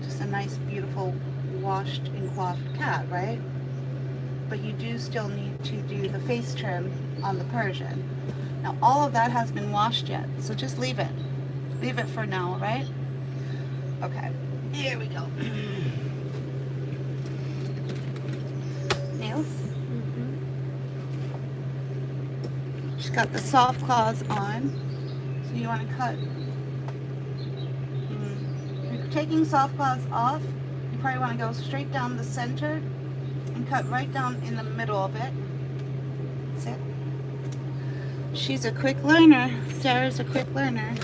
Just a nice, beautiful, washed and coiffed cat, right? But you do still need to do the face trim on the Persian. Now all of that has been washed yet, so just leave it. Leave it for now, right? Okay, here we go. Nails.
Mm-hmm.
She's got the soft claws on, so you want to cut. If you're taking soft claws off, you probably want to go straight down the center and cut right down in the middle of it. That's it. She's a quick learner. Sarah's a quick learner.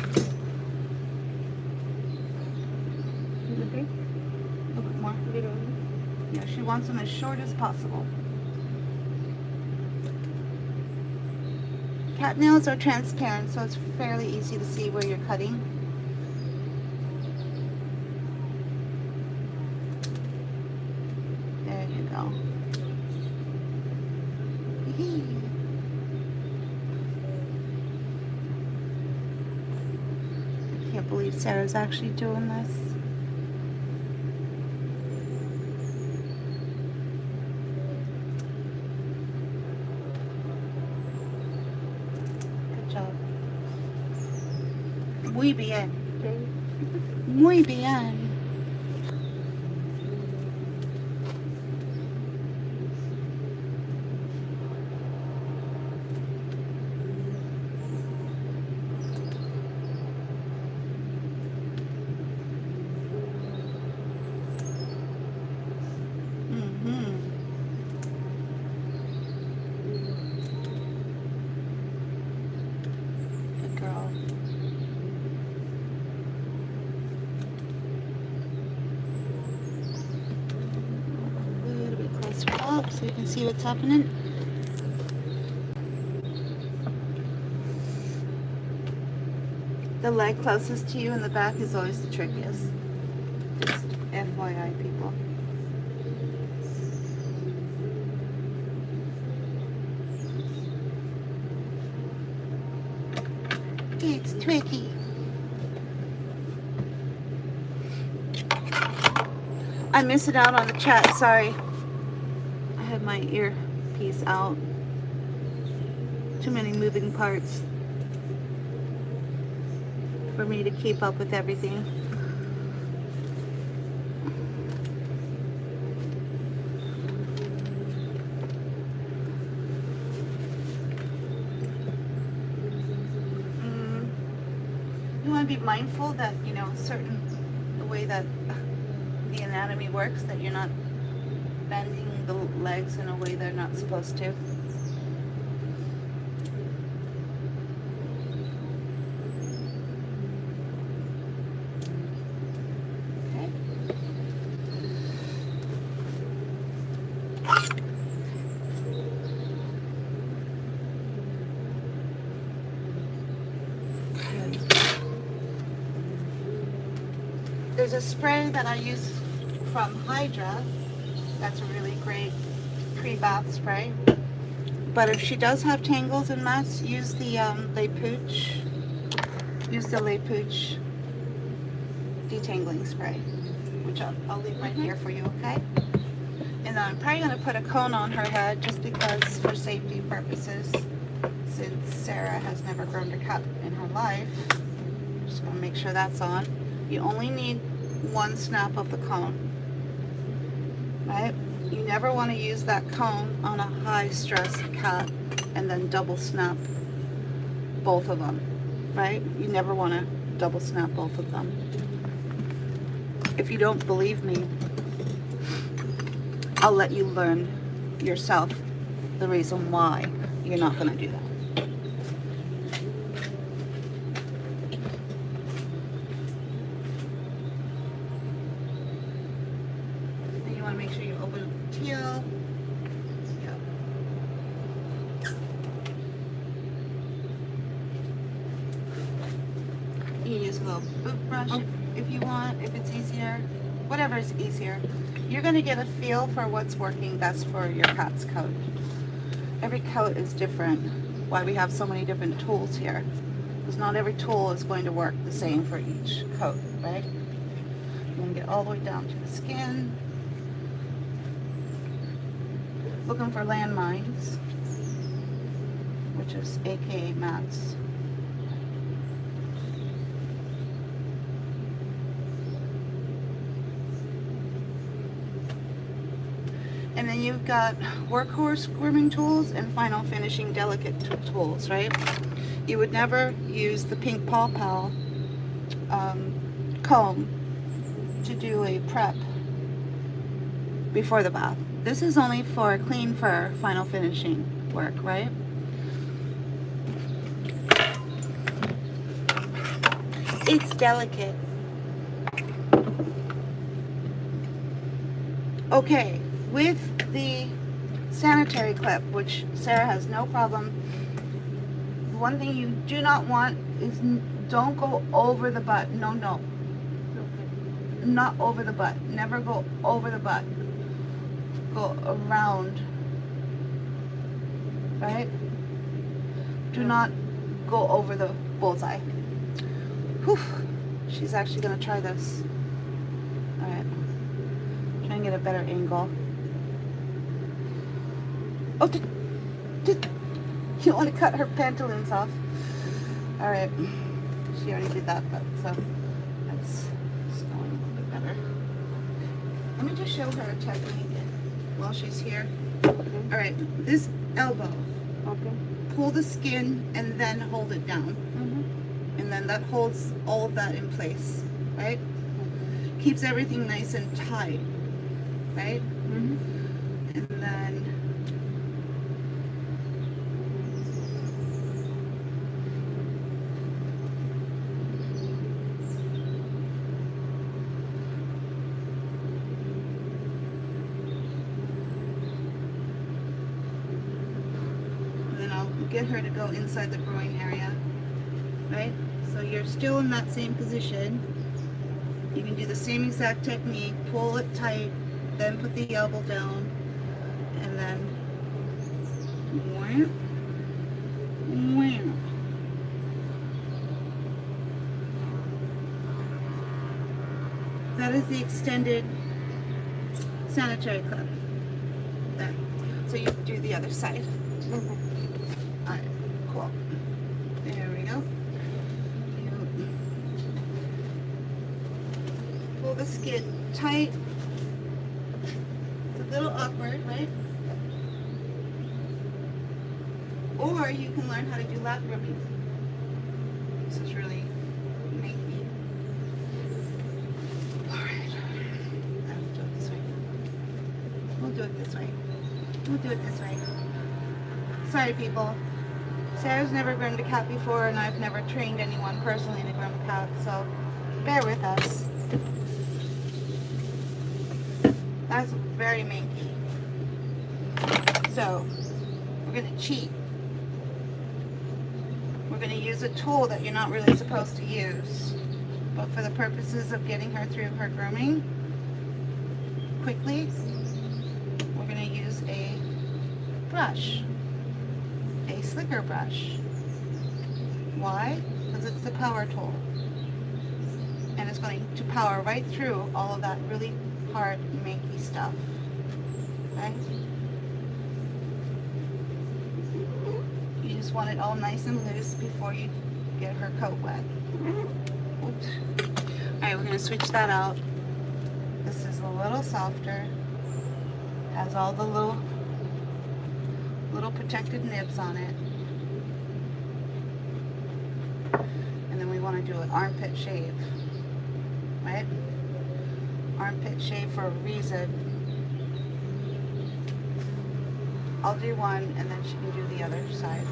Okay.
A little bit more.
Little.
Yeah, she wants them as short as possible. Cat nails are transparent, so it's fairly easy to see where you're cutting. There you go. I can't believe Sarah's actually doing this. Good job. Muy bien.
Okay.
Muy bien. Good girl. A little bit closer up so you can see what's happening. The leg closest to you in the back is always the trickiest. Just FYI, people. It's tricky. I'm missing out on the chat, sorry. I had my earpiece out. Too many moving parts for me to keep up with everything. You want to be mindful that, you know, the way that the anatomy works, that you're not bending the legs in a way they're not supposed to. Okay. There's a spray that I use from Hydra. That's a really great pre-bath spray. But if she does have tangles and mats, use the Le Pooch. Use the Le Pooch detangling spray, which I'll leave right here for you, okay? And I'm probably going to put a cone on her head just because for safety purposes, since Sarah has never groomed a cat in her life. Just going to make sure that's on. You only need one snap of the cone, right? You never want to use that cone on a high stress cat and then double snap both of them, right? You never want to double snap both of them. If you don't believe me, I'll let you learn yourself the reason why you're not going to do that. Make sure you open up the tail. Yep. You can use a little boot brush if you want, if it's easier. Whatever is easier. You're going to get a feel for what's working best for your cat's coat. Every coat is different. Why we have so many different tools here. Because not every tool is going to work the same for each coat, right? You're going to get all the way down to the skin. Looking for landmines, which is aka mats. And then you've got workhorse grooming tools and final finishing delicate tools, right? You would never use the pink paw pal comb to do a prep before the bath. This is only for clean fur final finishing work, right? It's delicate. Okay, with the sanitary clip, which Sarah has no problem. One thing you do not want is don't go over the butt. No, no. Not over the butt. Never go over the butt. Go around. Right? Do not go over the bullseye. Whew. She's actually going to try this. Alright. Try and get a better angle. Oh, did you want to cut her pantaloons off? Alright. She already did that, but so that's just going a little bit better. Let me just show her a technique while she's here. Alright, this elbow.
Okay.
Pull the skin and then hold it down. And then that holds all of that in place, right? Keeps everything nice and tight, right? And then get her to go inside the groin area, right? So you're still in that same position. You can do the same exact technique, pull it tight, then put the elbow down, and then wham, wham. That is the extended sanitary clip. There. So you do the other side. Alright, cool. There we go. Pull the skin tight. It's a little awkward, right? Or you can learn how to do lap grooming. This is really manky. Alright. I'll do it this way. We'll do it this way. We'll do it this way. Sorry, people. Sarah's never groomed a cat before, and I've never trained anyone personally to groom a cat, so bear with us. That's very manky. So, we're going to cheat. We're going to use a tool that you're not really supposed to use, but for the purposes of getting her through her grooming quickly, we're going to use a brush. A slicker brush. Why? Because it's the power tool. And it's going to power right through all of that really hard, manky stuff. Okay? You just want it all nice and loose before you get her coat wet. Oops. Alright, we're going to switch that out. This is a little softer. Has all the little protected nibs on it. And then we want to do an armpit shave. Right? Armpit shave for a reason. I'll do one and then she can do the other side.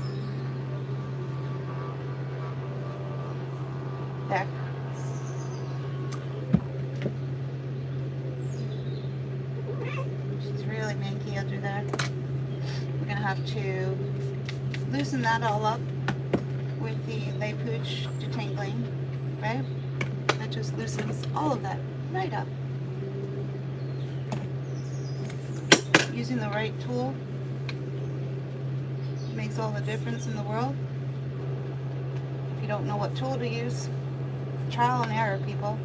There. She's really manky. I'll do that. We're going to have to loosen that all up with the lay pooch detangling, right? That just loosens all of that right up. Using the right tool makes all the difference in the world. If you don't know what tool to use, trial and error, people.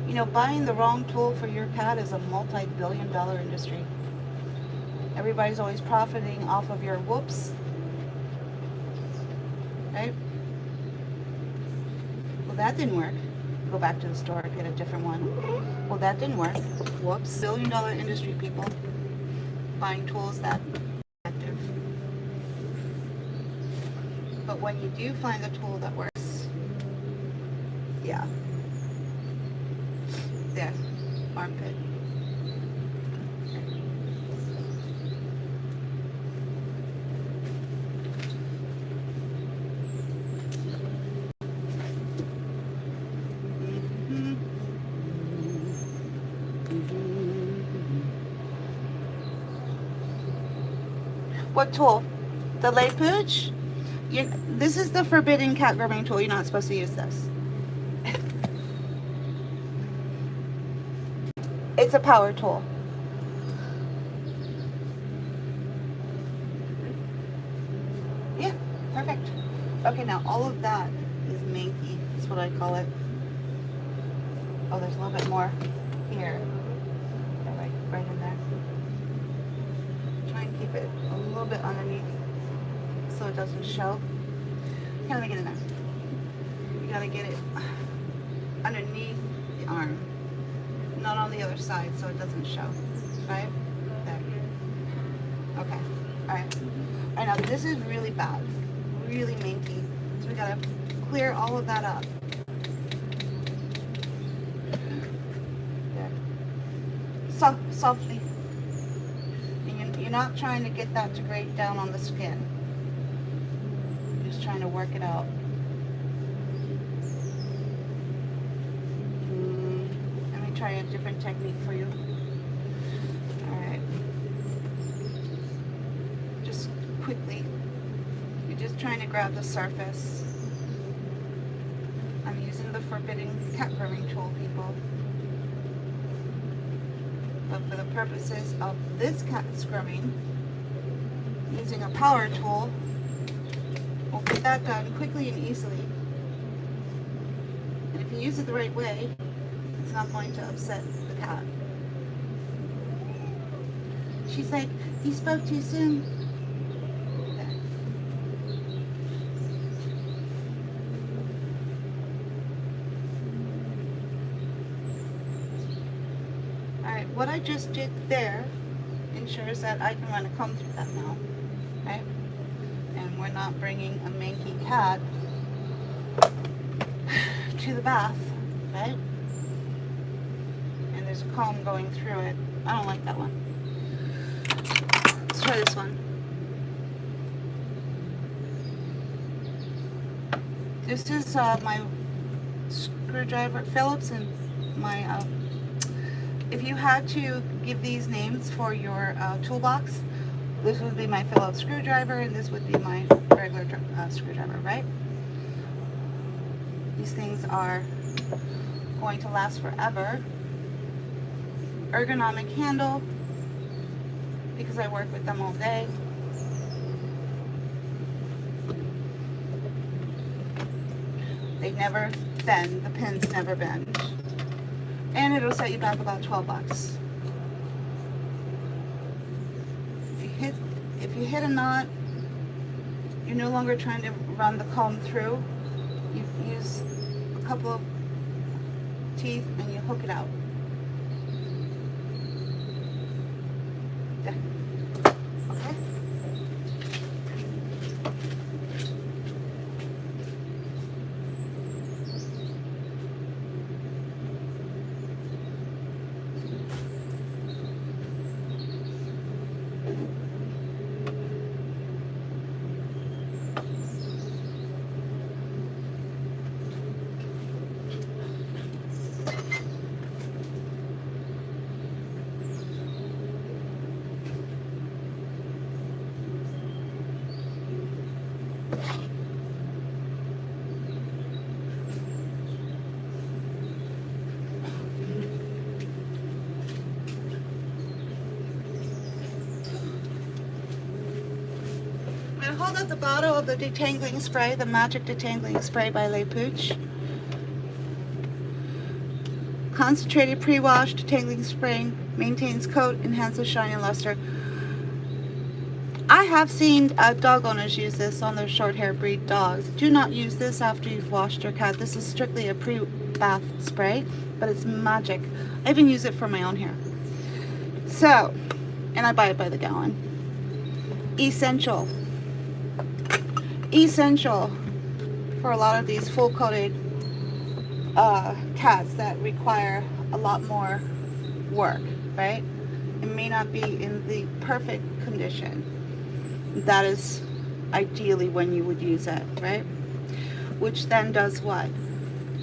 You know, buying the wrong tool for your cat is a multi-billion-dollar industry. Everybody's always profiting off of your whoops. Right? Well, that didn't work. Go back to the store, get a different one. Well, that didn't work. Whoops. Billion-dollar industry, people. Buying tools that are effective. But when you do find the tool that works, yeah. There. Armpit. What tool? The lay pooch? This is the forbidden cat grooming tool. You're not supposed to use this. It's a power tool. Yeah, perfect. Okay, now all of that is manky. That's what I call it. Oh, there's a little bit more here. Yeah, right in there. Try and keep it a little bit underneath so it doesn't show. Here, let me get in there. You gotta get it underneath the arm, not on the other side, so it doesn't show. Right? There. Okay. Alright. Alright, now this is really bad. Really minky. So we gotta clear all of that up. There. Softly. And you're not trying to get that to grate down on the skin. You're just trying to work it out. Let me try a different technique for you. Alright. Just quickly. You're just trying to grab the surface. I'm using the forbidden cat grooming tool, people. But for the purposes of this cat grooming, using a power tool, we'll get that done quickly and easily. And if you use it the right way, it's not going to upset the cat. She's like, you spoke too soon. Okay. Alright, what I just did there ensures that I can run a comb through that now. Okay? And we're not bringing a manky cat to the bath, right? And there's a comb going through it. I don't like that one. Let's try this one. This is my screwdriver, Phillips, and my, if you had to give these names for your toolbox, this would be my Phillips screwdriver, and this would be my regular screwdriver, right? These things are going to last forever. Ergonomic handle, because I work with them all day. They never bend, the pins never bend. And it'll set you back about 12 bucks. If you hit a knot, you're no longer trying to run the comb through. You use a couple of teeth and you hook it out. There. Okay. Hold up the bottle of the detangling spray, the magic detangling spray by Le Pooch. Concentrated pre-wash detangling spray, maintains coat, enhances shine and luster. I have seen dog owners use this on their short hair breed dogs. Do not use this after you've washed your cat. This is strictly a pre-bath spray, but it's magic. I even use it for my own hair. So, and I buy it by the gallon. Essential for a lot of these full coated cats that require a lot more work, right? It may not be in the perfect condition. That is ideally when you would use it, right? Which then does what?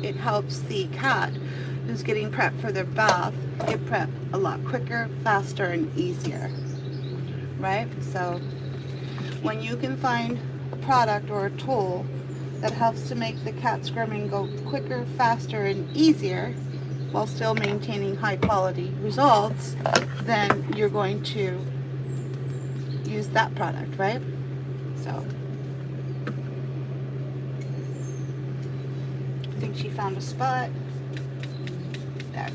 It helps the cat who's getting prepped for their bath get prepped a lot quicker, faster, and easier, right? So when you can find a product or a tool that helps to make the cat's grooming go quicker, faster, and easier while still maintaining high quality results, then you're going to use that product, right? So I think she found a spot there.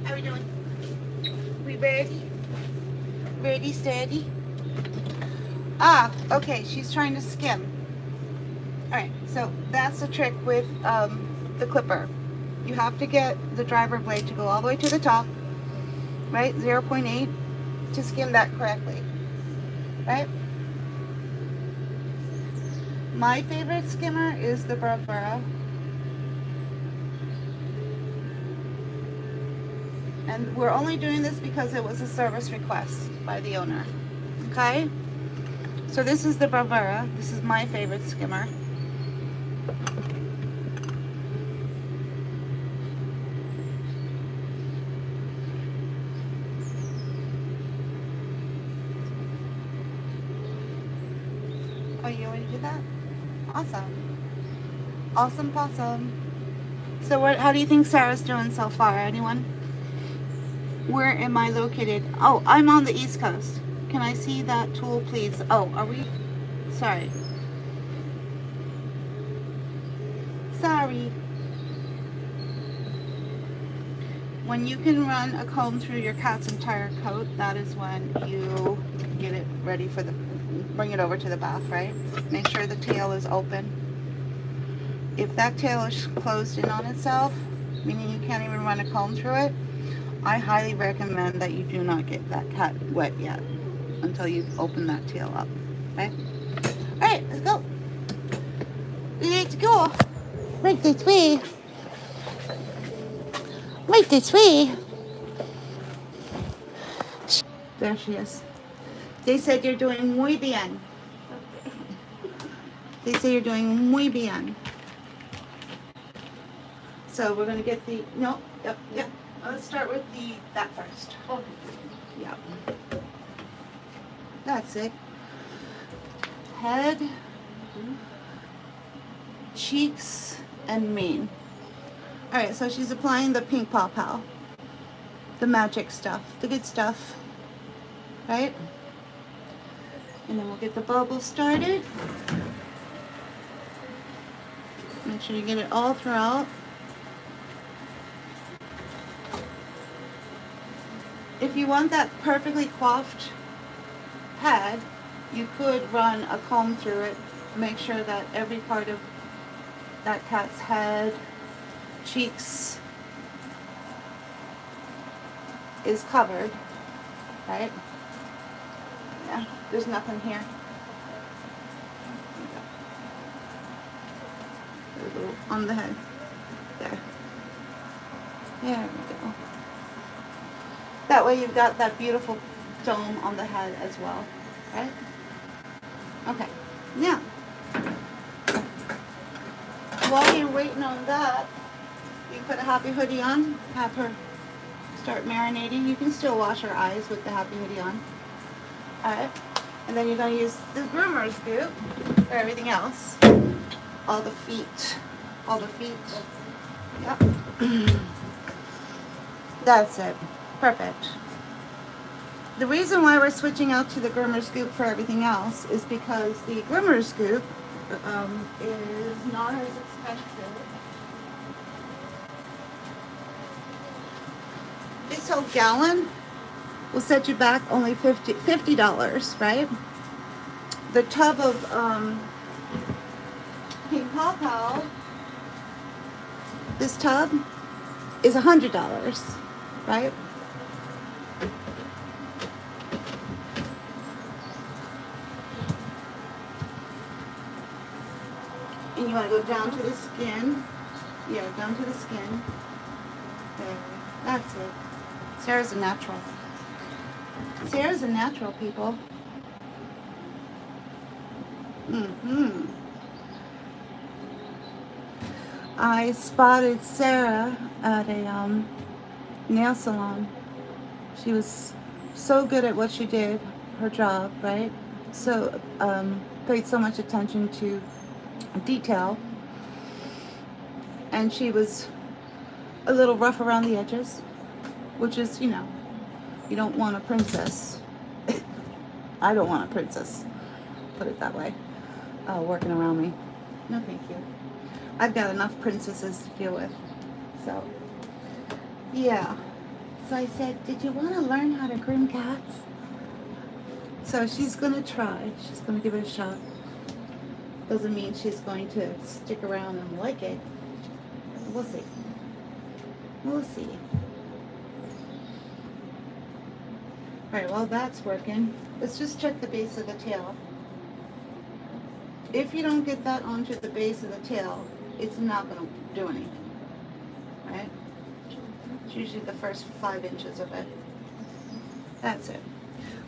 How we doing? We ready? Ready, steady? Ah, okay, she's trying to skim. Alright, so that's the trick with the clipper. You have to get the driver blade to go all the way to the top, right? 0.8 to skim that correctly, right? My favorite skimmer is the Bravura. And we're only doing this because it was a service request by the owner. Okay? So this is the Bravura. This is my favorite skimmer. Oh, you already did that? Awesome. Awesome possum. So how do you think Sarah's doing so far? Anyone? Where am I located? Oh, I'm on the East Coast. Can I see that tool, please? Oh, are we? Sorry. Sorry. When you can run a comb through your cat's entire coat, that is when you get it ready for bring it over to the bath, right? Make sure the tail is open. If that tail is closed in on itself, meaning you can't even run a comb through it, I highly recommend that you do not get that cat wet yet until you've opened that tail up. Okay? Alright, let's go. Let's go. Right this way. Right this way. There she is. They said you're doing muy bien. They say you're doing muy bien. So we're gonna get the, no, yep. Let's start with that first.
Okay.
Yep. That's it. Head, cheeks, and mane. Alright, so she's applying the pink paw pal. The magic stuff, the good stuff. Right? And then we'll get the bubble started. Make sure you get it all throughout. If you want that perfectly coiffed head, you could run a comb through it. Make sure that every part of that cat's head, cheeks, is covered, right? Yeah, there's nothing here. There's a little on the head. There. There we go. That way you've got that beautiful dome on the head as well, right? Okay, now, while you're waiting on that, you put a happy hoodie on, have her start marinating. You can still wash her eyes with the happy hoodie on. Alright, and then you're going to use the groomer scoop for everything else. All the feet. Yep. That's it. Perfect. The reason why we're switching out to the groomer scoop for everything else is because the groomer scoop is not as expensive. This whole gallon will set you back only $50, right? The tub of pink paw pal, this tub is $100, right? And you want to go down to the skin. Yeah, down to the skin. There. That's it. Sarah's a natural. Sarah's a natural, people. I spotted Sarah at a nail salon. She was so good at what she did, her job, right? So paid so much attention to detail, and she was a little rough around the edges, which is, you know, you don't want a princess. I don't want a princess, put it that way, working around me. No thank you. I've got enough princesses to deal with. So yeah, so I said, did you want to learn how to groom cats? So she's gonna try. She's gonna give it a shot. Doesn't mean she's going to stick around and like it. We'll see. We'll see. Alright, well that's working. Let's just check the base of the tail. If you don't get that onto the base of the tail, it's not going to do anything. Right? It's usually the first 5 inches of it. That's it.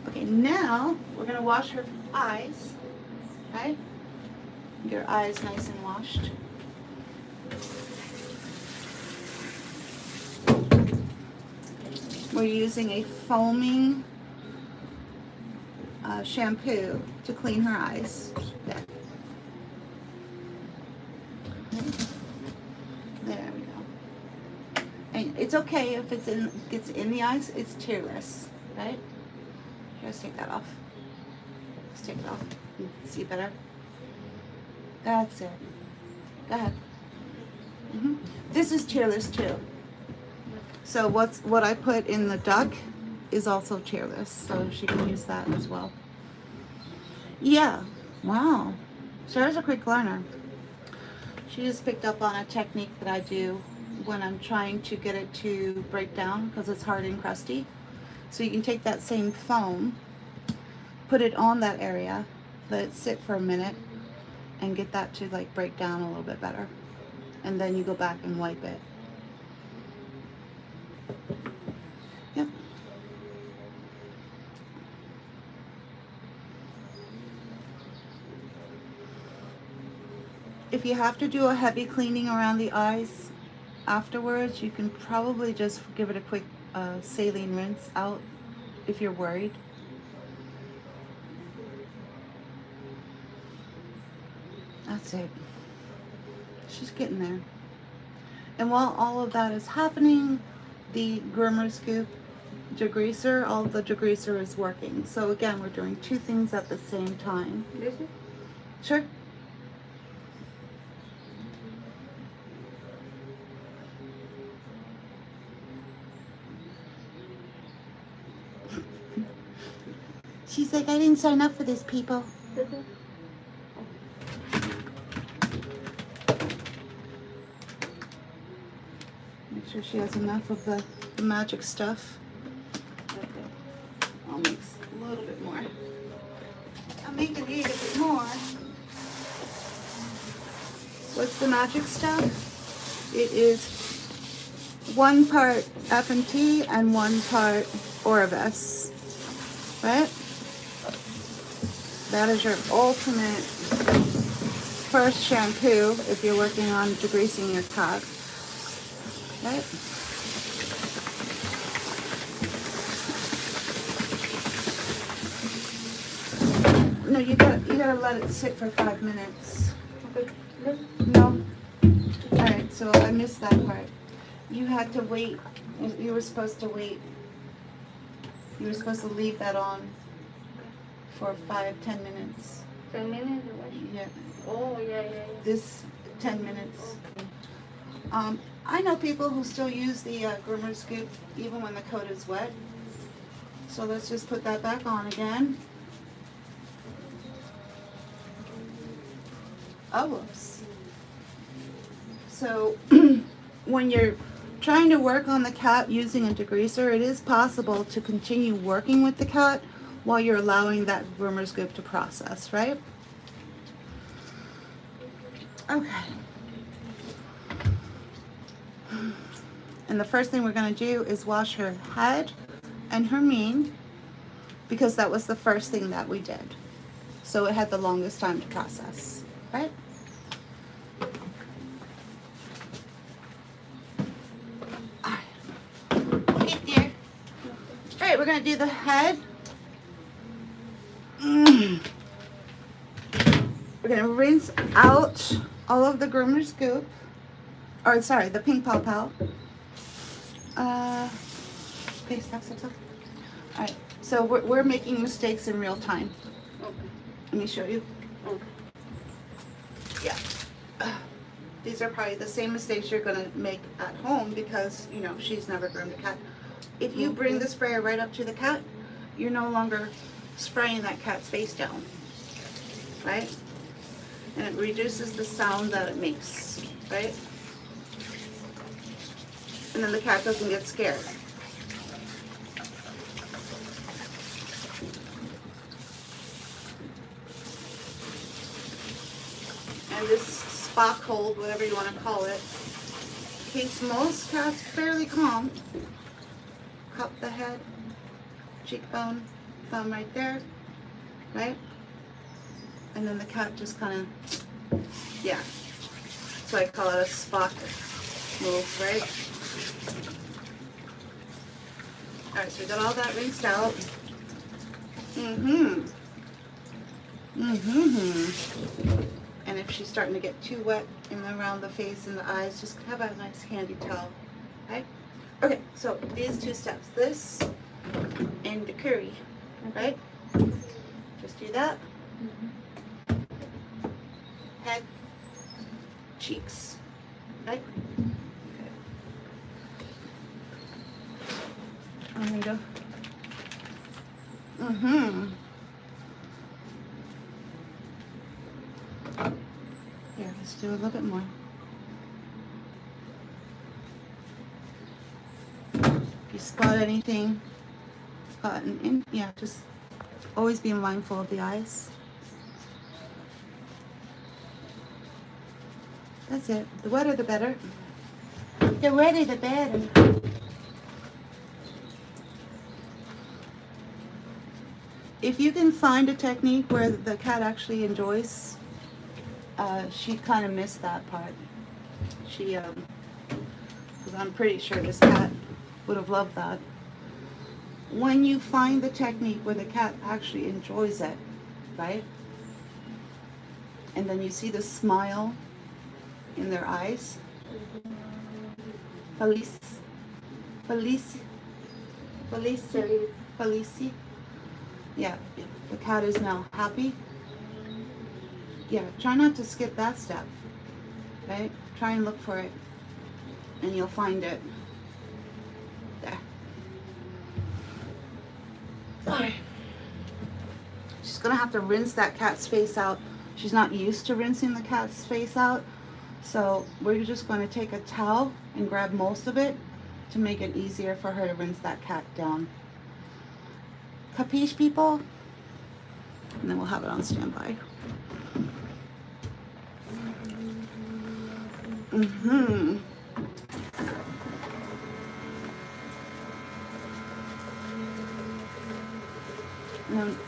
Okay, now we're going to wash her eyes. Right? Get her eyes nice and washed. We're using a foaming shampoo to clean her eyes. There. There we go. And it's okay if gets in the eyes. It's tearless, right? Let's take that off. Let's take it off. See better? That's it. Go ahead. This is tearless too. So what I put in the duck is also tearless, so she can use that as well. Yeah. Wow. Sarah's a quick learner. She just picked up on a technique that I do when I'm trying to get it to break down because it's hard and crusty. So you can take that same foam, put it on that area, let it sit for a minute, and get that to like break down a little bit better. And then you go back and wipe it. Yep. If you have to do a heavy cleaning around the eyes afterwards, you can probably just give it a quick saline rinse out if you're worried. That's it. She's getting there. And while all of that is happening, the groomer scoop degreaser, all the degreaser is working. So again, we're doing two things at the same time.
This is
Sure. She's like, I didn't sign up for this, people.
this is
Make sure she has enough of the magic stuff.
okay.
I'll mix a little bit more. I'll make it a little bit more. What's the magic stuff? It is 1 part FMT and 1 part Orvis, right? That is your ultimate first shampoo if you're working on degreasing your cat, right? No, you gotta let it sit for 5 minutes.
Okay. This
No. Alright, so I missed that part. You had to wait. You were supposed to wait. You were supposed to leave that on for 5-10 minutes.
10 minutes or what?
Yeah.
Oh, yeah, yeah, yeah.
This 10 minutes.
Okay.
I know people who still use the groomer scoop even when the coat is wet. So let's just put that back on again. Oh, whoops. So when you're trying to work on the cat using a degreaser, it is possible to continue working with the cat while you're allowing that groomer scoop to process, right? Okay. And the first thing we're going to do is wash her head and her mane, because that was the first thing that we did. So it had the longest time to process, right? Alright, we're going to do the head. We're going to rinse out all of the groomer scoop. Or sorry, the pink paw pal. Okay, stop. Alright, so we're making mistakes in real time.
Okay.
Let me show you.
Okay.
Yeah. These are probably the same mistakes you're gonna make at home because, you know, she's never groomed a cat. If you bring the sprayer right up to the cat, you're no longer spraying that cat's face down, right? And it reduces the sound that it makes, right? And then the cat doesn't get scared. And this spot hold, whatever you want to call it, keeps most cats fairly calm. Cup the head, cheekbone, thumb right there, right? And then the cat just kind of, yeah. That's why I call it a Spock move, right? Alright, so we got all that rinsed out. And if she's starting to get too wet in around the face and the eyes, just have a nice handy towel. Okay? Okay, so these two steps, this and the curry, right? Just do that. Head, cheeks, right? Okay. I'm gonna go. Here, let's do a little bit more. If you spot anything, yeah, just always be mindful of the eyes. That's it. The wetter, the better. The wetter, the better. If you can find a technique where the cat actually enjoys she kind of missed that part. She, 'cause I'm pretty sure this cat would have loved that. When you find the technique where the cat actually enjoys it, right? And then you see the smile in their eyes. Felice. Felice. Felice.
Feliz.
Felice. Yeah, the cat is now happy. Yeah, try not to skip that step, right? Try and look for it, and you'll find it. There. Alright. She's gonna have to rinse that cat's face out. She's not used to rinsing the cat's face out, so we're just going to take a towel and grab most of it to make it easier for her to rinse that cat down. Capiche, people? And then we'll have it on standby. Mm-hmm. And then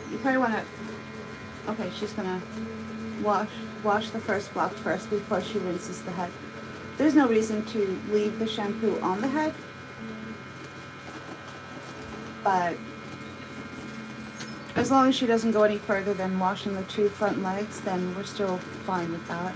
you probably want to... Okay, she's going to wash the first block first before she rinses the head. There's no reason to leave the shampoo on the head, but as long as she doesn't go any further than washing the 2 front legs, then we're still fine with that.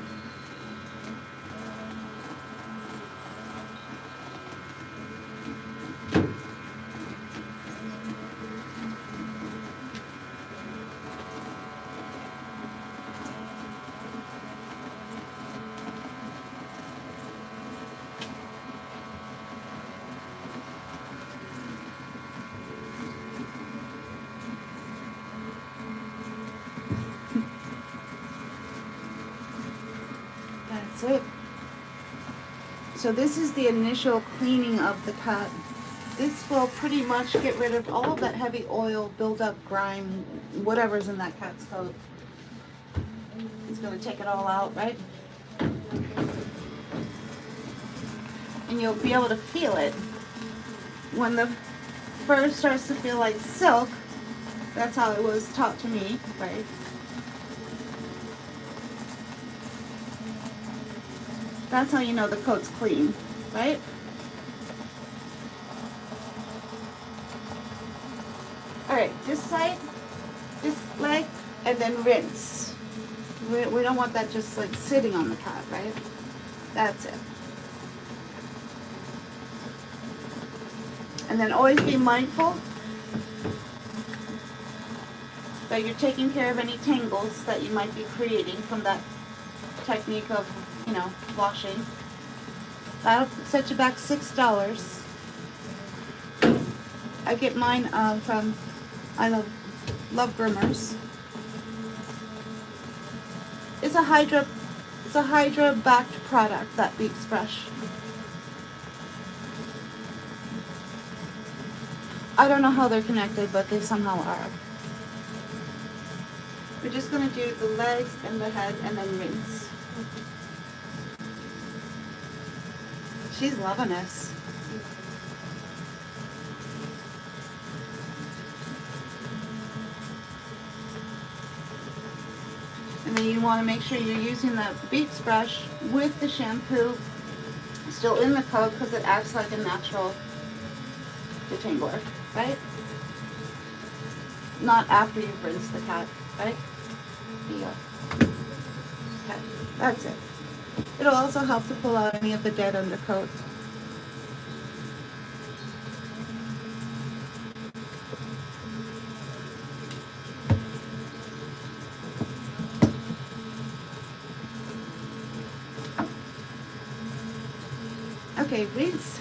That's it. So this is the initial cleaning of the cat. This will pretty much get rid of all of that heavy oil, build-up grime, whatever's in that cat's coat. It's going to take it all out, right? And you'll be able to feel it. When the fur starts to feel like silk, that's how it was taught to me, right? That's how you know the coat's clean, right? Alright, this side, this leg, and then rinse. We don't want that just like sitting on the cat, right? That's it. And then always be mindful that you're taking care of any tangles that you might be creating from that technique of, you know, washing. That'll set you back $6. I get mine from I love Groomers. It's a Hydra backed product, that Beaks brush. I don't know how they're connected, but they somehow are. We're just gonna do the legs and the head and then rinse. She's loving this. And then you want to make sure you're using the Beaks brush with the shampoo still in the coat because it acts like a natural detangler, right? Not after you've rinsed the cat, right? Here you go. Okay, that's it. It'll also help to pull out any of the dead undercoat. Okay, rinse.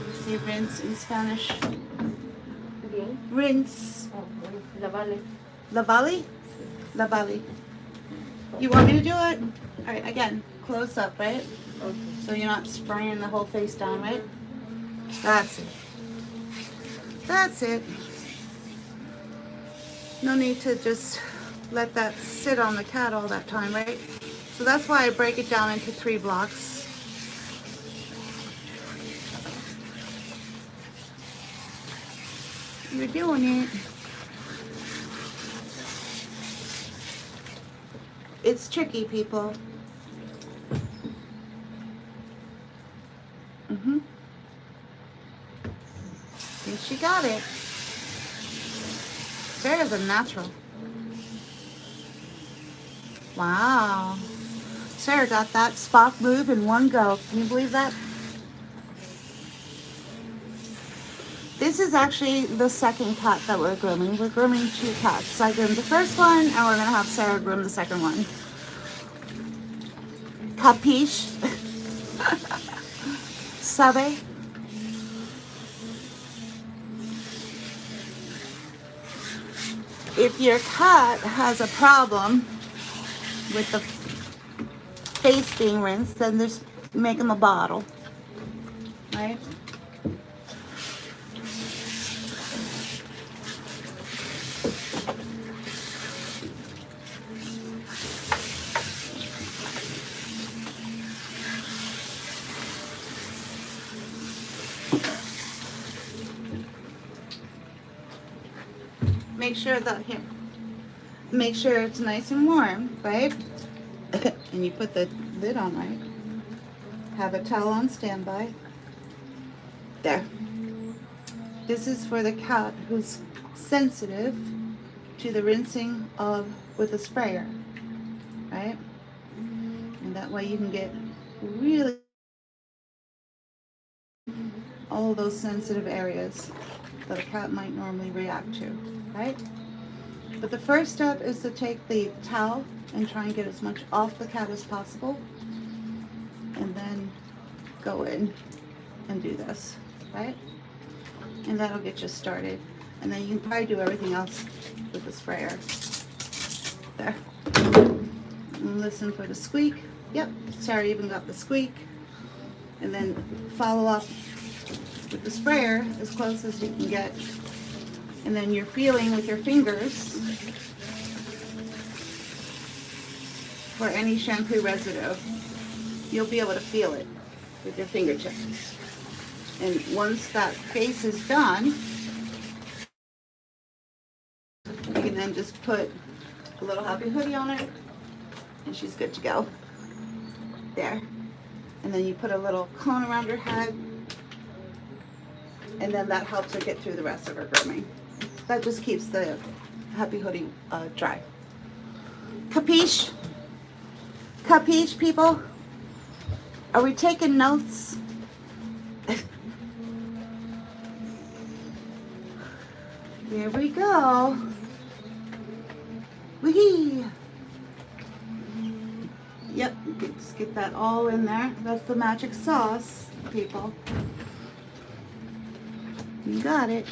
We say rinse in Spanish.
Bien.
Rinse.
Oh, lavarle.
Lavali? Lavali. You want me to do it? Alright, again, close up, right?
Okay.
So you're not spraying the whole face down, right? That's it. That's it. No need to just let that sit on the cat all that time, right? So that's why I break it down into 3 blocks. You're doing it. It's tricky, people. I think she got it. Sarah's a natural. Wow. Sarah got that Spock move in one go. Can you believe that? This is actually the second cat that we're grooming. We're grooming 2 cats. I groomed the first one, and we're gonna have Sarah groom the second one. Capiche? Sabe? If your cat has a problem with the face being rinsed, then just make them a bottle, right? Make sure that here. Make sure it's nice and warm, right? And you put the lid on, right? Have a towel on standby. There. This is for the cat who's sensitive to the rinsing of with a sprayer, right? And that way you can get really all those sensitive areas that a cat might normally react to, right? But the first step is to take the towel and try and get as much off the cat as possible, and then go in and do this, right? And that'll get you started. And then you can probably do everything else with the sprayer. There. And listen for the squeak. Yep, Sarah even got the squeak. And then follow up with the sprayer as close as you can get. And then you're feeling with your fingers for any shampoo residue. You'll be able to feel it with your fingertips. And once that face is done, you can then just put a little happy hoodie on it, and she's good to go. There. And then you put a little cone around her head, and then that helps her get through the rest of her grooming. That just keeps the happy hoodie dry. Capiche? Capiche, people? Are we taking notes? Here we go. Wee. Yep, just get that all in there. That's the magic sauce, people. You got it.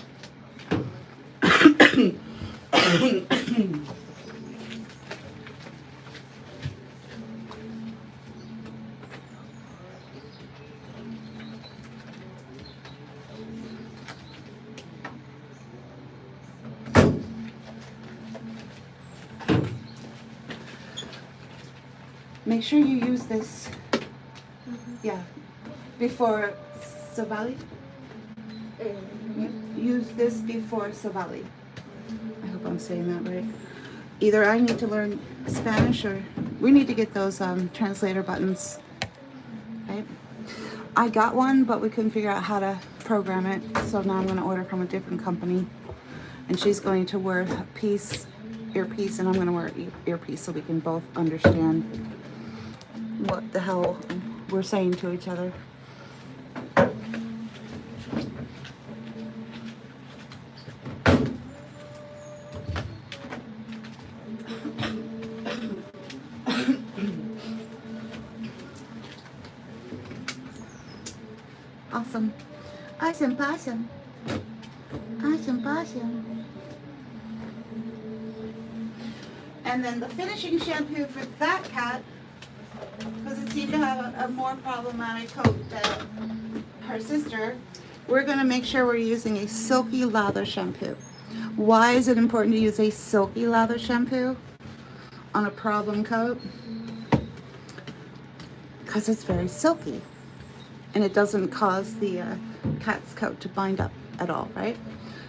Make sure you use this, yeah, before Savali. Use this before Savali. I hope I'm saying that right. Either I need to learn Spanish, or we need to get those translator buttons, right? I got one, but we couldn't figure out how to program it, so now I'm going to order from a different company, and she's going to wear earpiece, and I'm going to wear earpiece, so we can both understand what the hell we're saying to each other. Awesome. Awesome. And then the finishing shampoo for that cat, because it seemed to have a more problematic coat than her sister, we're going to make sure we're using a silky lather shampoo. Why is it important to use a silky lather shampoo on a problem coat? Because it's very silky, and it doesn't cause the cat's coat to bind up at all, right?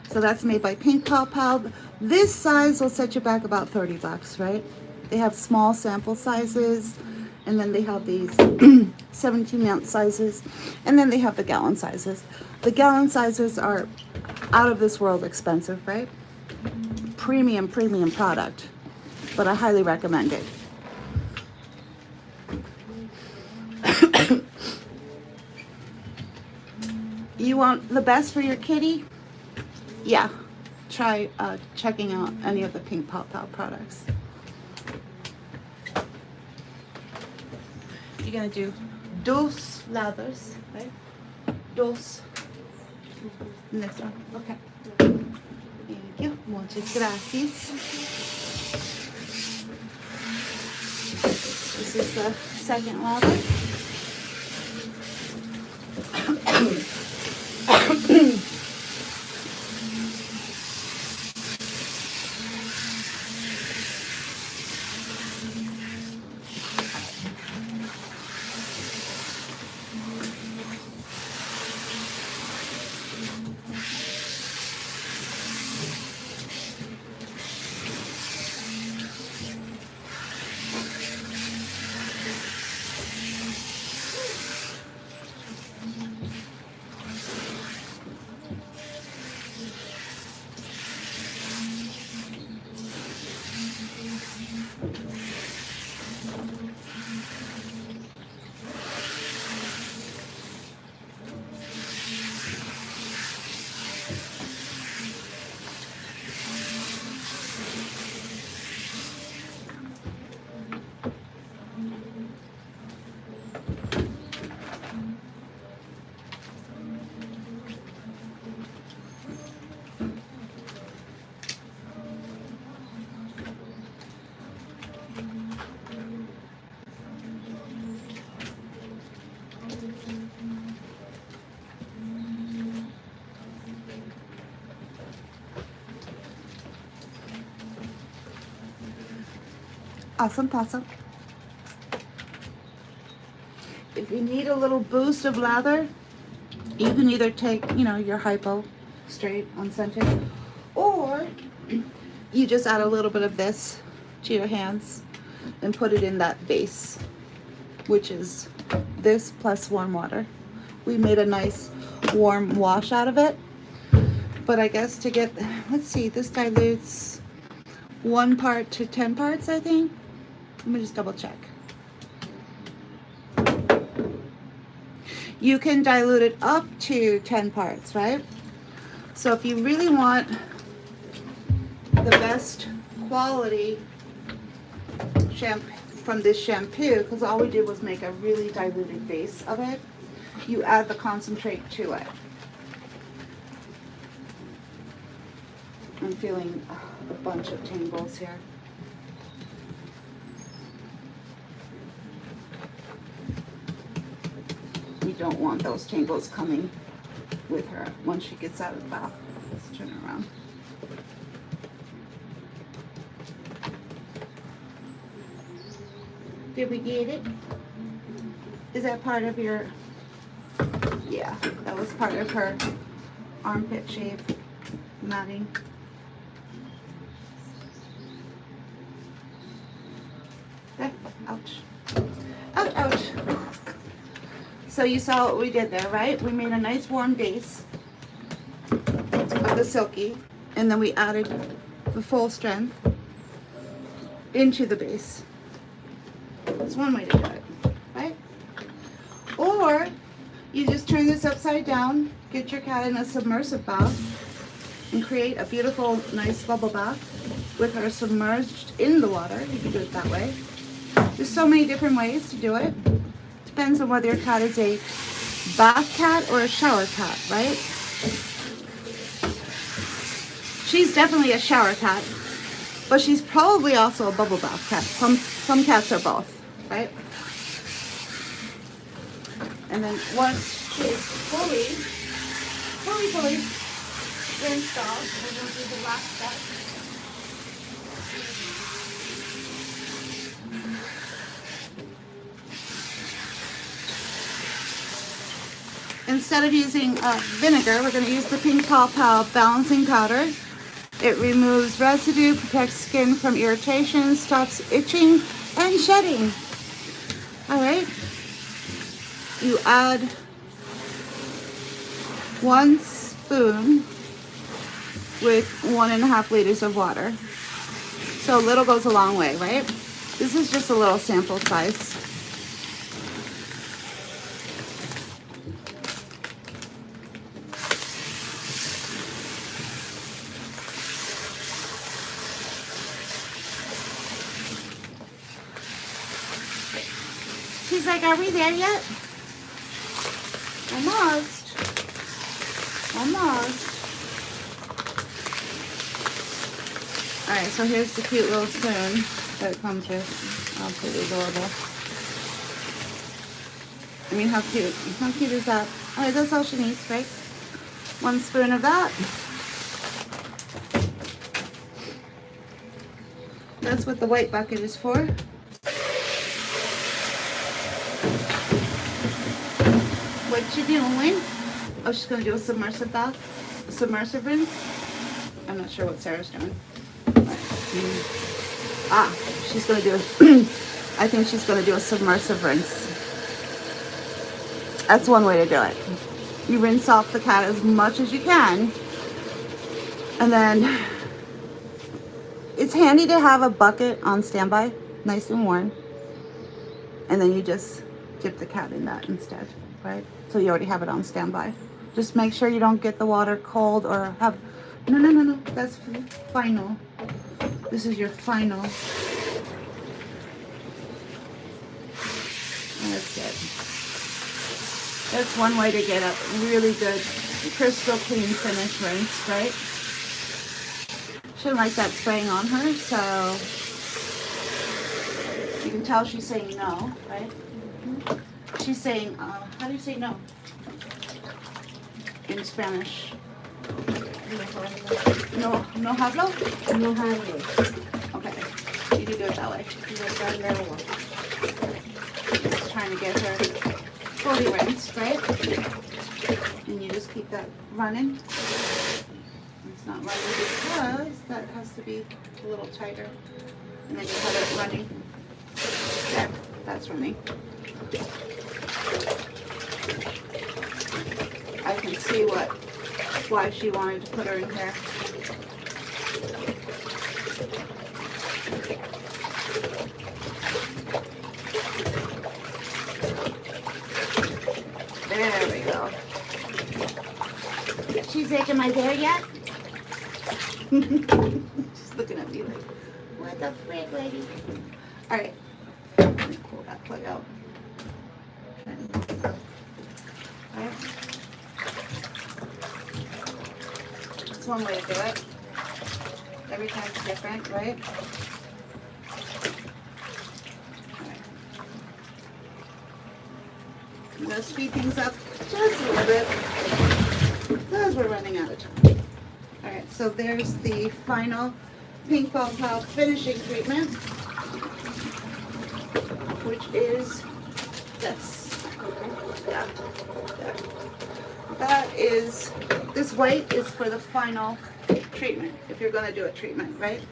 So that's made by Pink Paw Pal. This size will set you back about $30, right? They have small sample sizes, and then they have these 17-ounce sizes, and then they have the gallon sizes. The gallon sizes are out of this world expensive, right? Premium product, but I highly recommend it. You want the best for your kitty? Yeah, try checking out any of the Pink Paw Paw products. You're gonna do dos lathers, right? Dos. Next one. Okay. Thank you. Muchas gracias. This is the second lather. Awesome, awesome. If you need a little boost of lather, you can either take, your hypo straight unscented, or you just add a little bit of this to your hands and put it in that base, which is this plus warm water. We made a nice warm wash out of it, but I guess to get, let's see, this dilutes 1 part to 10 parts, I think. Let me just double check. You can dilute it up to 10 parts, right? So if you really want the best quality shampoo from this shampoo, because all we did was make a really diluted base of it, you add the concentrate to it. I'm feeling a bunch of tangles here. You don't want those tangles coming with her once she gets out of the bath. Let's turn her around. Did we get it? Is that part of your... Yeah, that was part of her armpit shave matting. Okay. Ouch. Ouch, ouch. So you saw what we did there, right? We made a nice warm base of the silky, and then we added the full strength into the base. That's one way to do it, right? Or you just turn this upside down, get your cat in a submersive bath, and create a beautiful, nice bubble bath with her submerged in the water. You can do it that way. There's so many different ways to do it. Depends on whether your cat is a bath cat or a shower cat, right? She's definitely a shower cat, but she's probably also a bubble bath cat. Some cats are both, right? And then once she's fully rinsed off, we're going to do the last step. Instead of using vinegar, we're going to use the Pink Paw Paw balancing powder. It removes residue, protects skin from irritation, stops itching and shedding. All right. You add 1 spoon with 1.5 liters of water. So a little goes a long way, right? This is just a little sample size. She's like, are we there yet? Almost. Almost. Alright, so here's the cute little spoon that it comes with. Absolutely adorable. I mean, how cute. How cute is that? Alright, that's all she needs, right? 1 spoon of that. That's what the white bucket is for. What you doing? Oh, she's gonna do a submersive bath, a submersive rinse. I'm not sure what Sarah's doing. Ah, she's gonna do. I think she's gonna do a submersive rinse. That's one way to do it. You rinse off the cat as much as you can, and then it's handy to have a bucket on standby, nice and warm, and then you just dip the cat in that instead, right? So you already have it on standby. Just make sure you don't get the water cold or have, no, that's final. This is your final. That's it. That's one way to get a really good crystal clean finish rinse, right? She didn't like that spraying on her, so you can tell she's saying no, right? She's saying, how do you say no in Spanish? No, no hablo?
No hablo.
Okay, you can do it that way. Just trying to get her fully rinsed, right? And you just keep that running. It's not running because that has to be a little tighter. And then you have it running. There, that's running. I can see why she wanted to put her in here. There we go. She's like, am I there yet? She's looking at me like, what the frick, lady? Alright. Let me pull that plug out. Alright. That's one way to do it. Every time it's different, right? I'm going to speed things up just a little bit because we're running out of time. Alright, so there's the final pink ball towel finishing treatment, which is this. Yeah. That is, this white is for the final treatment, if you're going to do a treatment, right?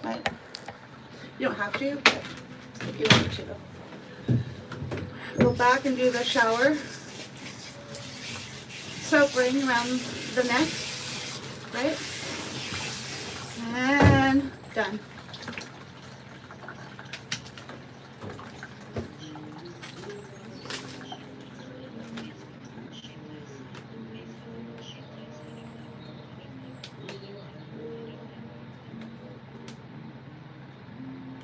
Right? You don't have to, but if you want to. Go back and do the shower. Soap ring around the neck, right? And done.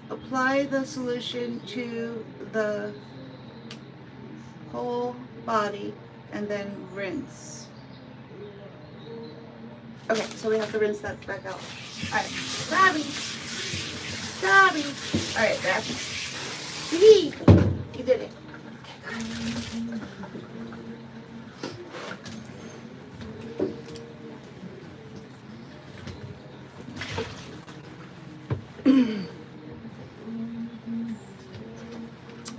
Apply the solution to the whole body and then rinse. Okay, so we have to rinse that back out. Alright, Bobby! Bobby! Alright, back. You did it.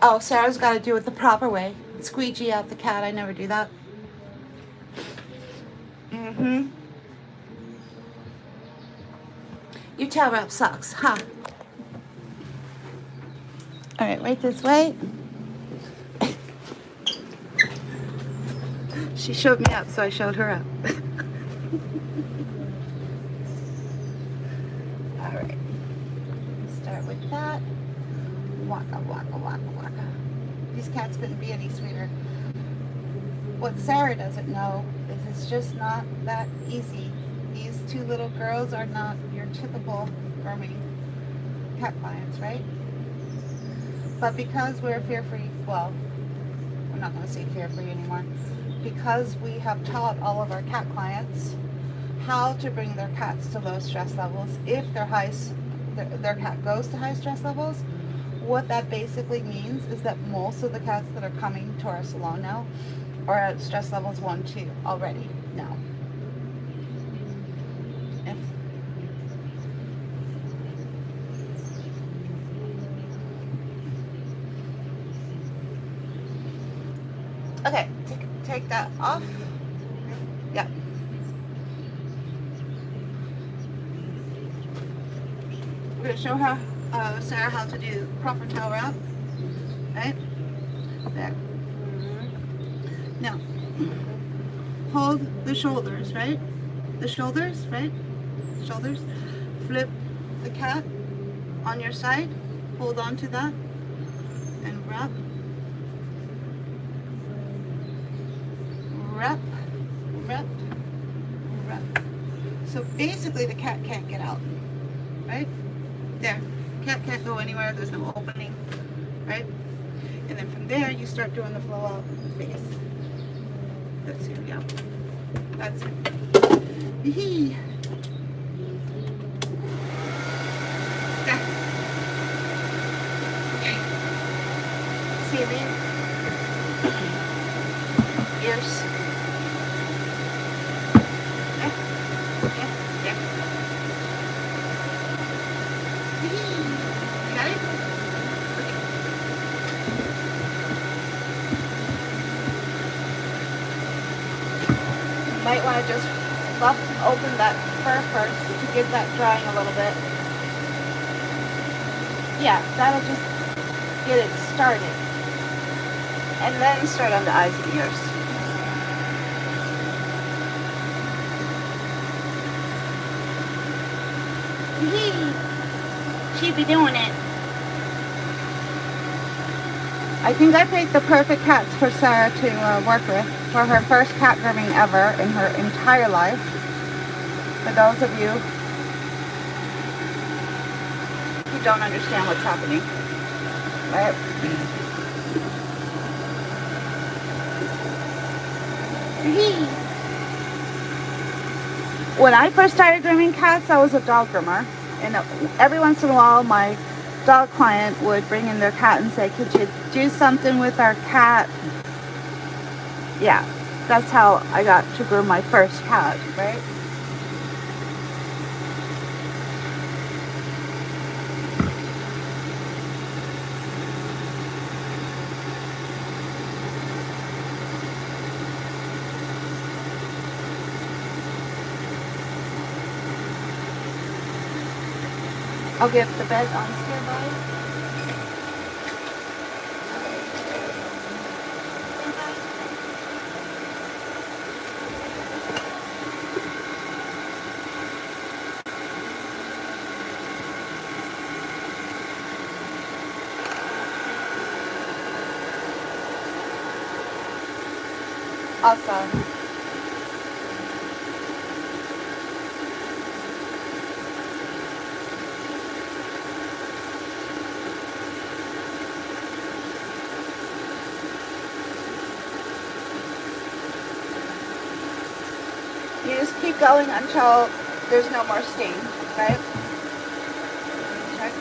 Oh, Sarah's got to do it the proper way. Squeegee out the cat. I never do that. tail wrap sucks, huh? All right, right this way. She showed me up, so I showed her up. All right, start with that. Waka, waka, waka, waka. These cats couldn't be any sweeter. What Sarah doesn't know is it's just not that easy. These two little girls are not your typical grooming cat clients, right? But because we're fear-free, well, I'm not going to say fear-free anymore, because we have taught all of our cat clients how to bring their cats to low stress levels if their cat goes to high stress levels. What that basically means is that most of the cats that are coming to our salon now are at stress levels 1, 2 already now. Okay, take that off. Yeah. We're going to show her, Sarah, how to do proper towel wrap. Right? There. Now, hold the shoulders, right? The shoulders, right? Shoulders. Flip the cat on your side. Hold on to that. And wrap. Wrap. Wrap. Wrap. So basically the cat can't get out. Right? There. Cat can't go anywhere. There's no opening. Right? And then from there you start doing the flow out of the face. That's it, yeah. That's it. Hee. There. Okay. Saline. Ears. There. There. There. Hee. Got it? Might want to just open that fur first to get that drying a little bit. Yeah, that'll just get it started. And then start on the eyes and ears. She be doing it. I think I picked the perfect cats for Sarah to work with for her first cat grooming ever in her entire life. For those of you who don't understand what's happening, right? When I first started grooming cats, I was a dog groomer, and every once in a while my dog client would bring in their cat and say, could you do something with our cat? Yeah, that's how I got to groom my first cat, right? I'll get the bed on standby. Awesome. You just keep going until there's no more stain, right? Check.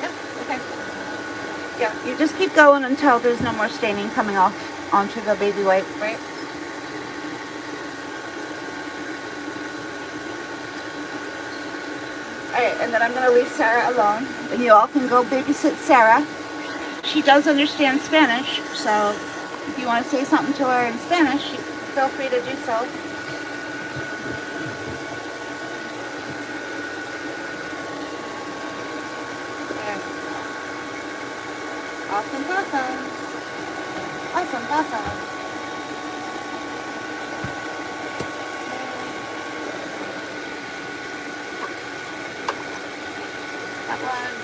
Yeah, okay. Yeah, you just keep going until there's no more staining coming off onto the baby wipe, right? Alright, and then I'm going to leave Sarah alone, and you all can go babysit Sarah. She does understand Spanish, so If you want to say something to her in Spanish, feel free to do so. There. Awesome pasa. Awesome pasa. That one.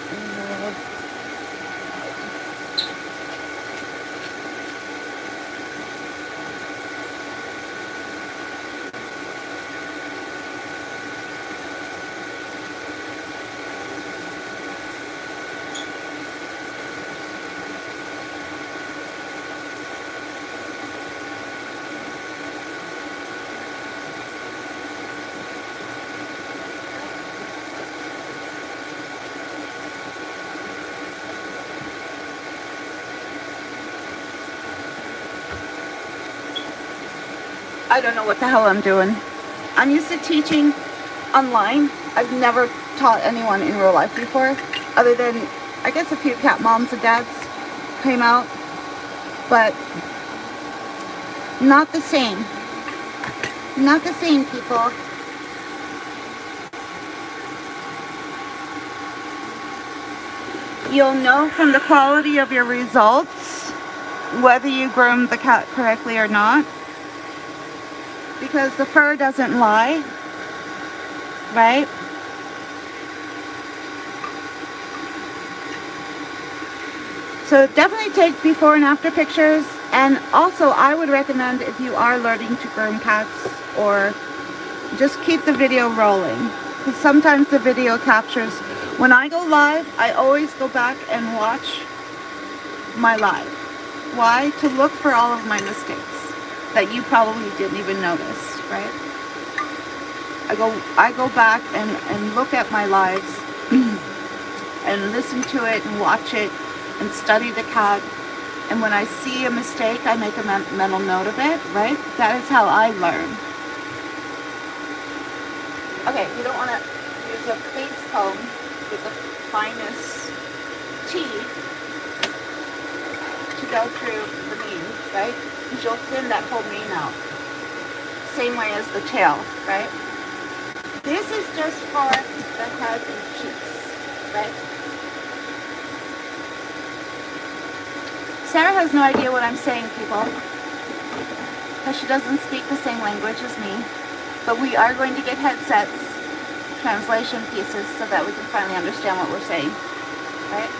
I don't know what the hell I'm doing. I'm used to teaching online. I've never taught anyone in real life before, other than I guess a few cat moms and dads came out, but not the same. Not the same, people. You'll know from the quality of your results whether you groomed the cat correctly or not, because the fur doesn't lie, right? So definitely take before and after pictures. And also I would recommend, if you are learning to groom cats, or just keep the video rolling, because sometimes the video captures. When I go live, I always go back and watch my live. Why? To look for all of my mistakes that you probably didn't even notice, right? I go back and look at my lives and listen to it and watch it and study the cat. And when I see a mistake, I make a mental note of it, right? That is how I learn. Okay, you don't want to use a face comb with the finest teeth to go through the mane, right? Because you'll thin that whole mane out. Same way as the tail, right? This is just for the head and cheeks, right? Sarah has no idea what I'm saying, people, because she doesn't speak the same language as me. But we are going to get headsets, translation pieces, so that we can finally understand what we're saying, right?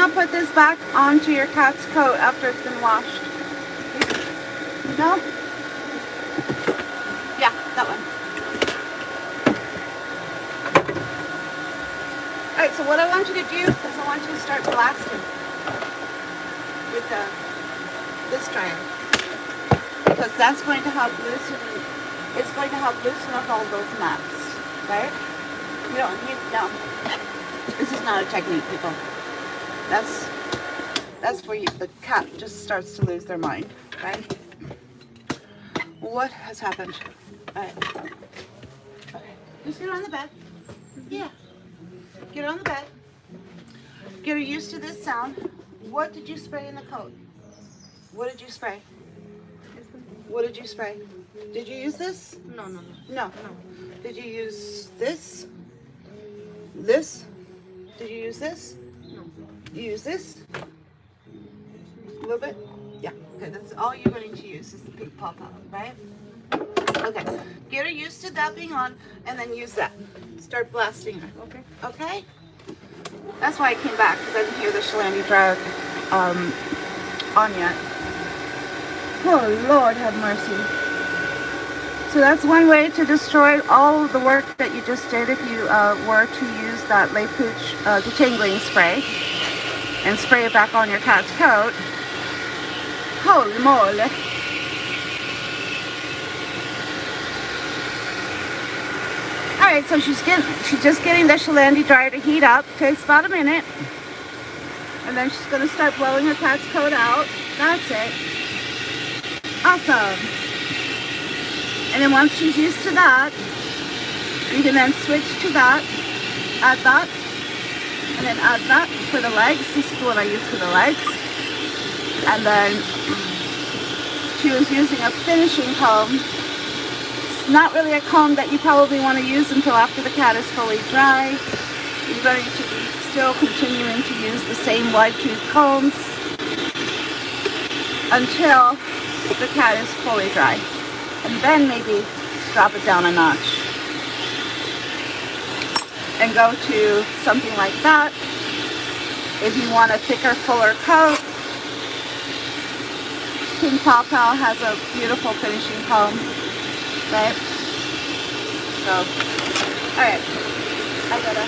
not put this back onto your cat's coat after it's been washed? No? Yeah, that one. Alright, so what I want you to do is I want you to start blasting with this dryer. Because that's going to help loosen, it's going to help loosen up all those mats, right? You don't need, no. This is not a technique, people. That's where the cat just starts to lose their mind, right? What has happened? Alright. Okay. Just get on the bed. Yeah. Get on the bed. Get her used to this sound. What did you spray in the coat? What did you spray? What did you spray? Did you use this?
No, no, no.
No. Did you use this? This? Did you use this?
No.
You use this? A little bit? Yeah. Okay, that's all you're going to use is the pink pop-out, right? Okay. Get her used to that being on and then use that. Start blasting her.
Okay.
Okay? That's why I came back, because I didn't hear the Shalani drag on yet. Oh, Lord have mercy. So that's one way to destroy all the work that you just did if you were to use that Le Pooch detangling spray and spray it back on your cat's coat. Holy moly. Alright, so she's just getting the Shalandi dryer to heat up. Takes about a minute. And then she's going to start blowing her cat's coat out. That's it. Awesome. And then once she's used to that, you can then switch to that, add that, and then add that for the legs. This is the one I use for the legs. And then she was using a finishing comb. It's not really a comb that you probably want to use until after the cat is fully dry. You're going to be still continuing to use the same wide tooth combs until the cat is fully dry. And then maybe drop it down a notch and go to something like that. If you want a thicker, fuller coat, Pink Paw Pal has a beautiful finishing comb, right? So, alright, I gotta...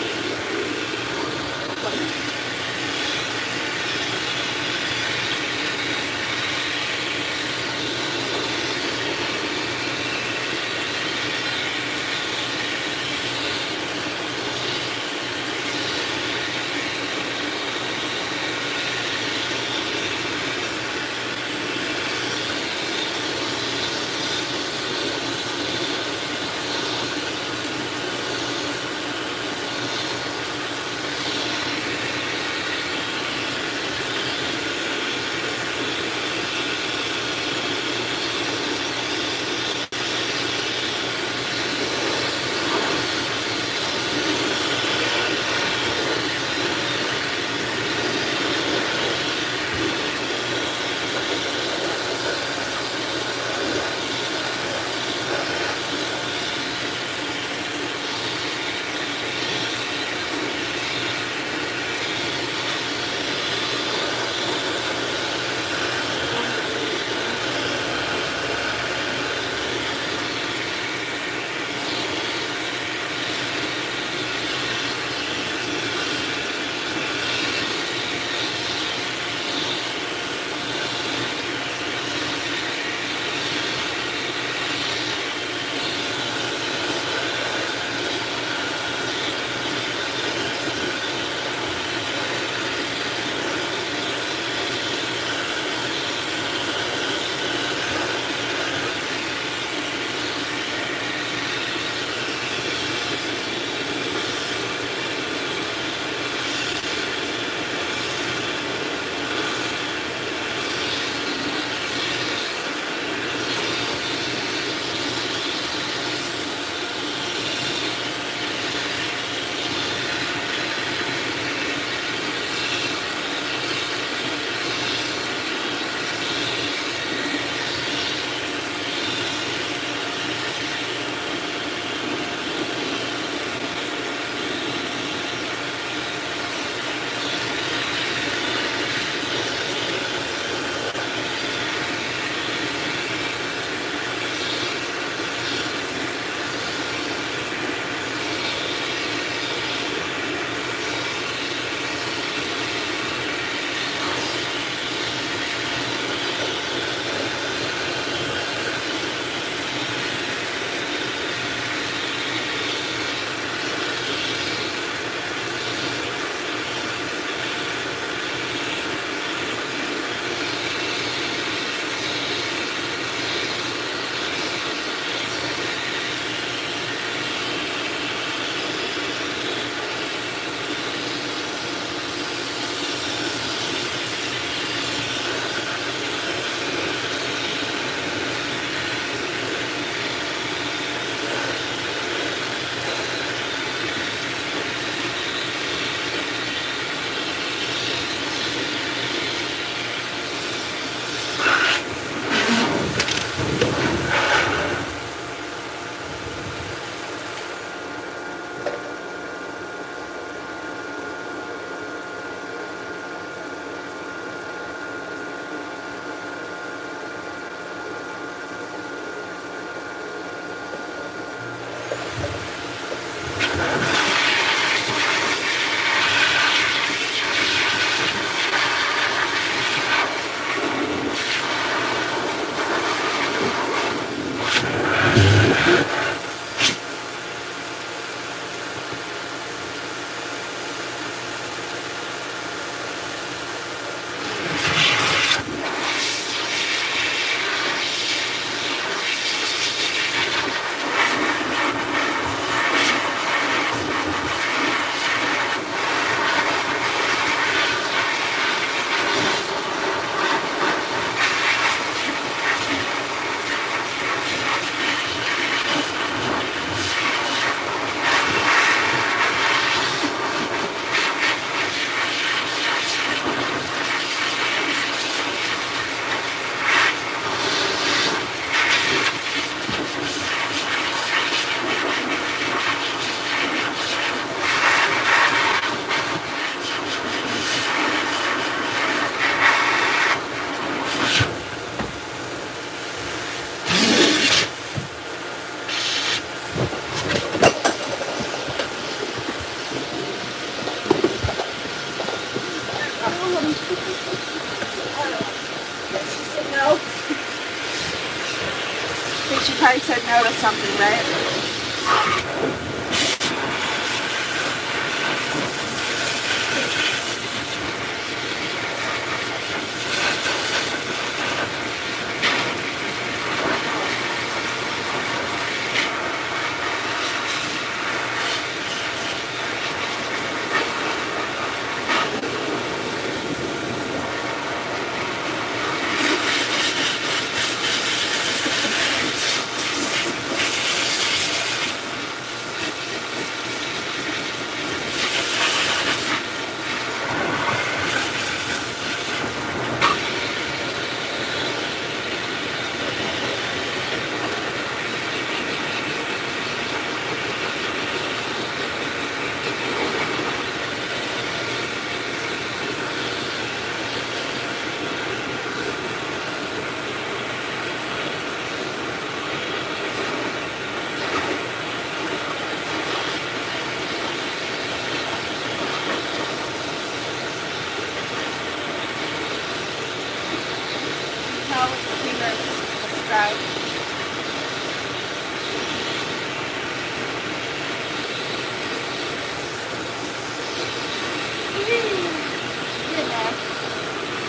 notice something, right?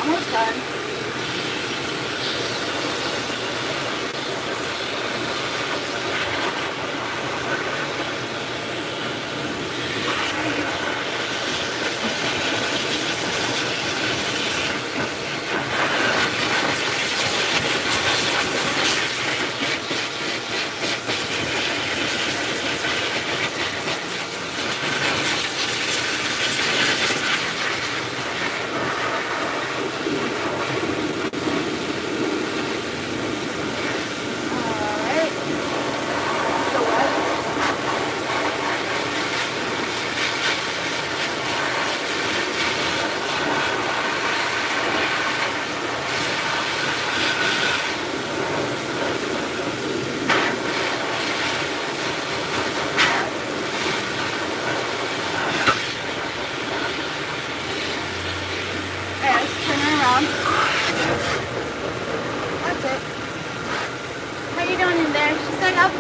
Almost done.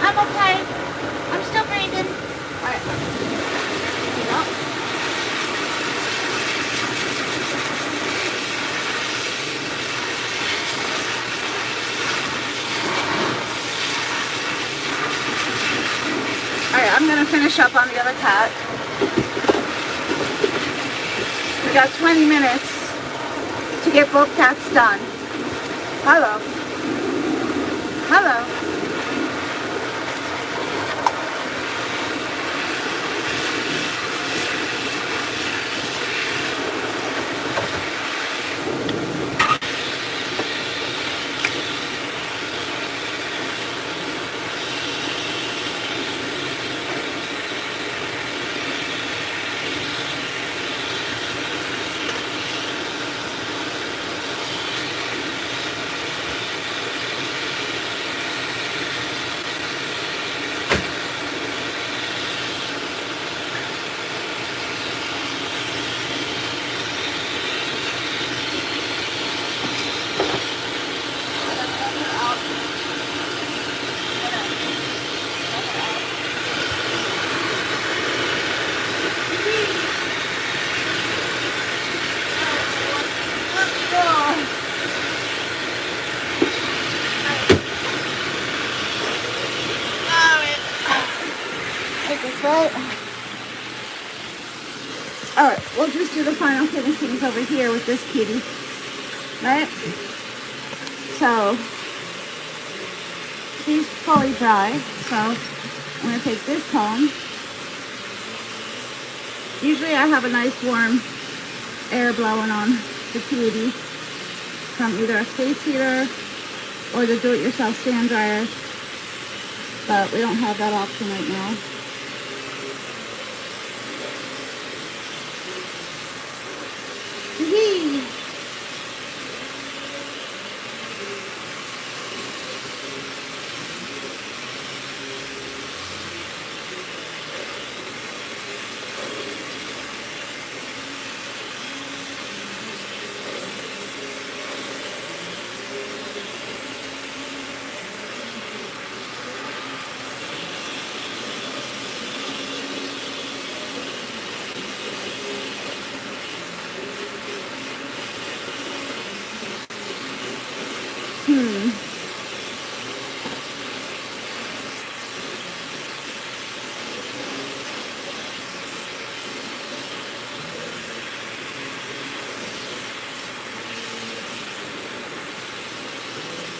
I'm okay. I'm still breathing. Alright. Yep. Alright, I'm going to finish up on the other cat. We got 20 minutes to get both cats done. Hello. Hello. Alright, we'll just do the final finishings over here with this kitty. Right? So, she's fully dry. So, I'm going to take this comb. Usually I have a nice warm air blowing on the kitty from either a space heater or the do-it-yourself stand dryer. But we don't have that option right now.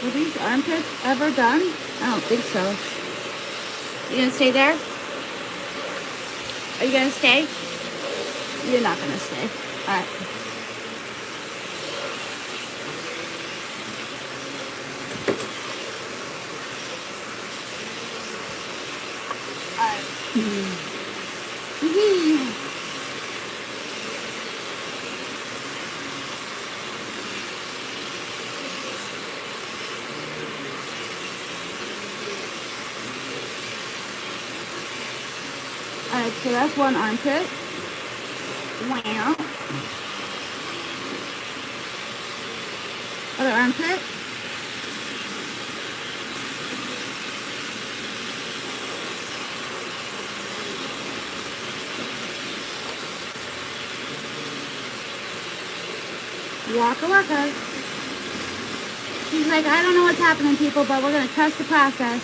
Were these armpits ever done? I don't think so. You gonna stay there? Are you gonna stay? You're not gonna stay. Alright. Alright, so that's one armpit. Wow. Other armpit. Waka waka. She's like, I don't know what's happening, people, but we're going to trust the process.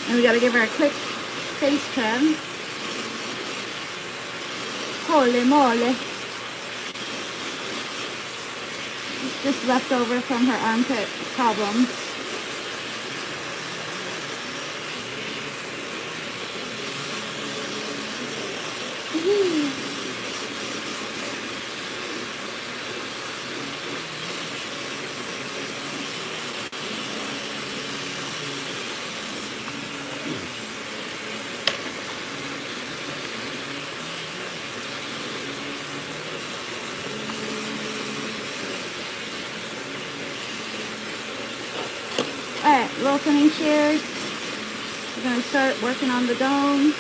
And we got to give her a quick face trim. Holy moly. It's just left over from her armpit problems. Alright, rotating shears. We're going to start working on the dome.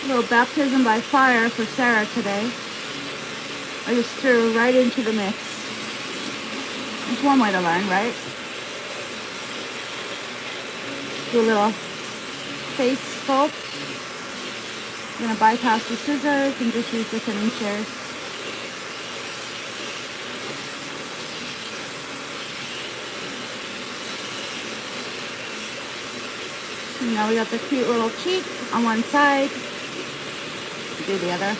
A little baptism by fire for Sarah today. I just threw right into the mix. It's one way to learn, right? Do a little face sculpt. I'm going to bypass the scissors and just use the thinning shears. And now we got the cute little cheek on one side. Do the other.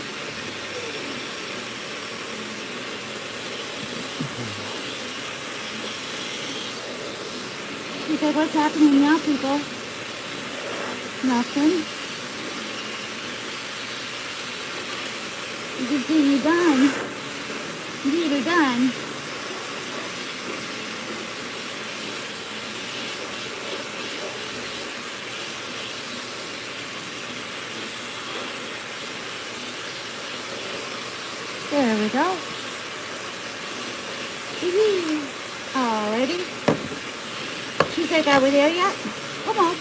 Okay, what's happening now, people? Nothing. You can see you're done. You're done. There we go. Alrighty. She's like, are we there yet? Almost.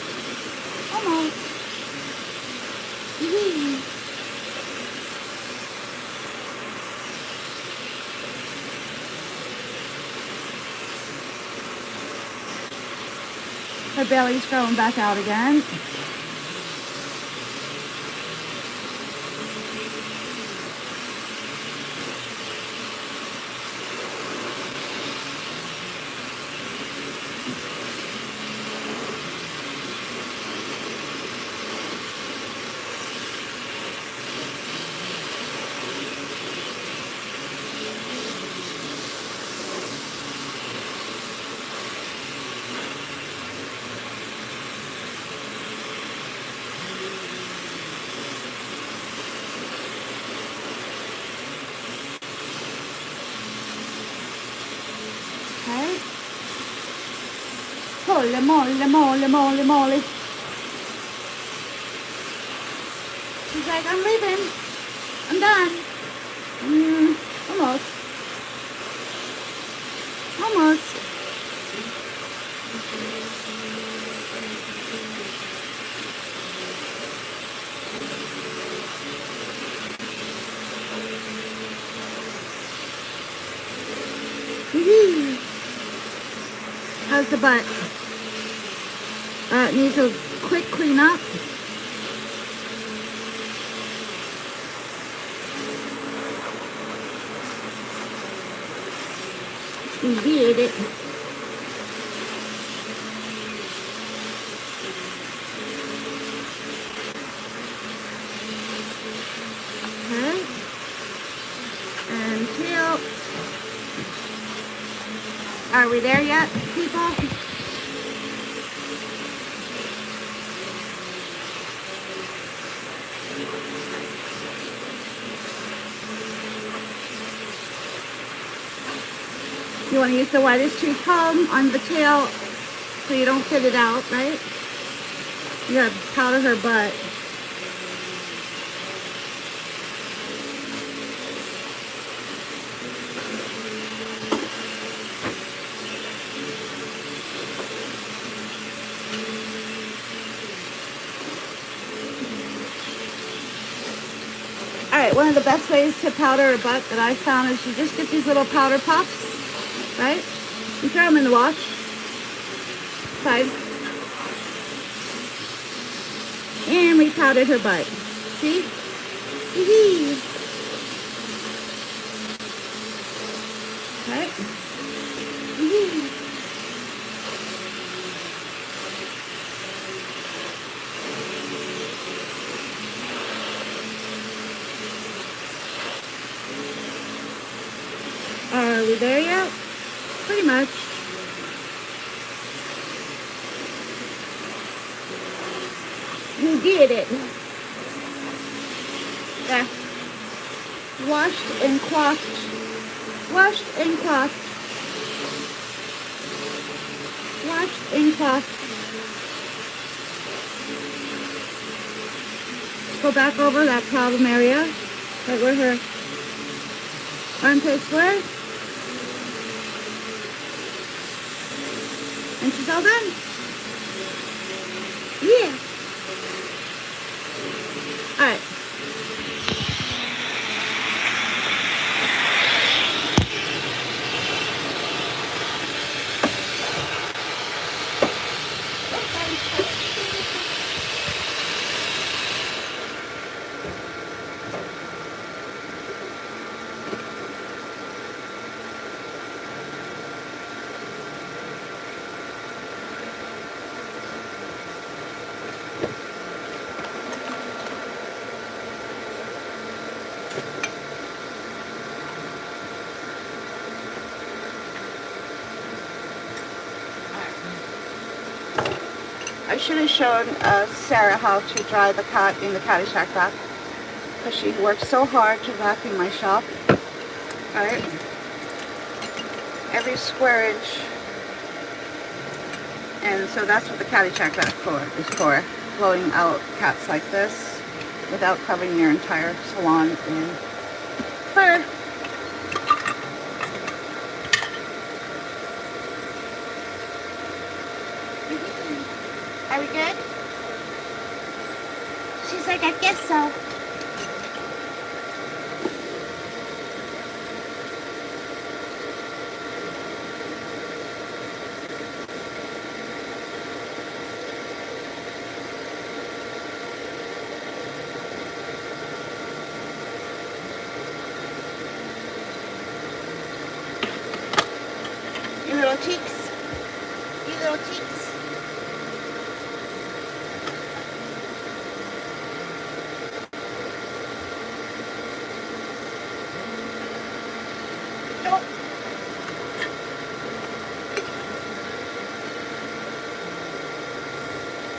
Almost. Her belly's growing back out again. Holy moly, moly, moly, moly. She's like, I'm leaving. I'm done. Almost. Almost. How's the butt? It needs a quick cleanup. You did it. Okay. And tail. Are we there yet, people? You want to use the whitest tree comb on the tail so you don't fit it out, right? You gotta powder her butt. Alright, one of the best ways to powder a butt that I found is you just get these little powder puffs, right? You throw them in the wash. Fine. And we powdered her butt. See? Hee-hee. Okay. Hee-hee. Are we there yet? Pretty much. You did it. There. Washed and clothed. Washed and clothed. Washed and clothed. Go back over that problem area. Right where her armpits were. And she's all done. Yeah. Alright. I should have shown Sarah how to dry the cat in the Caddyshack bath because she worked so hard to vacuum my shop. Alright. Every square inch. And so that's what the Caddyshack bath is for. Blowing out cats like this without covering your entire salon in fur. Are we good? She's like, I guess so. You little cheeks. You little cheeks.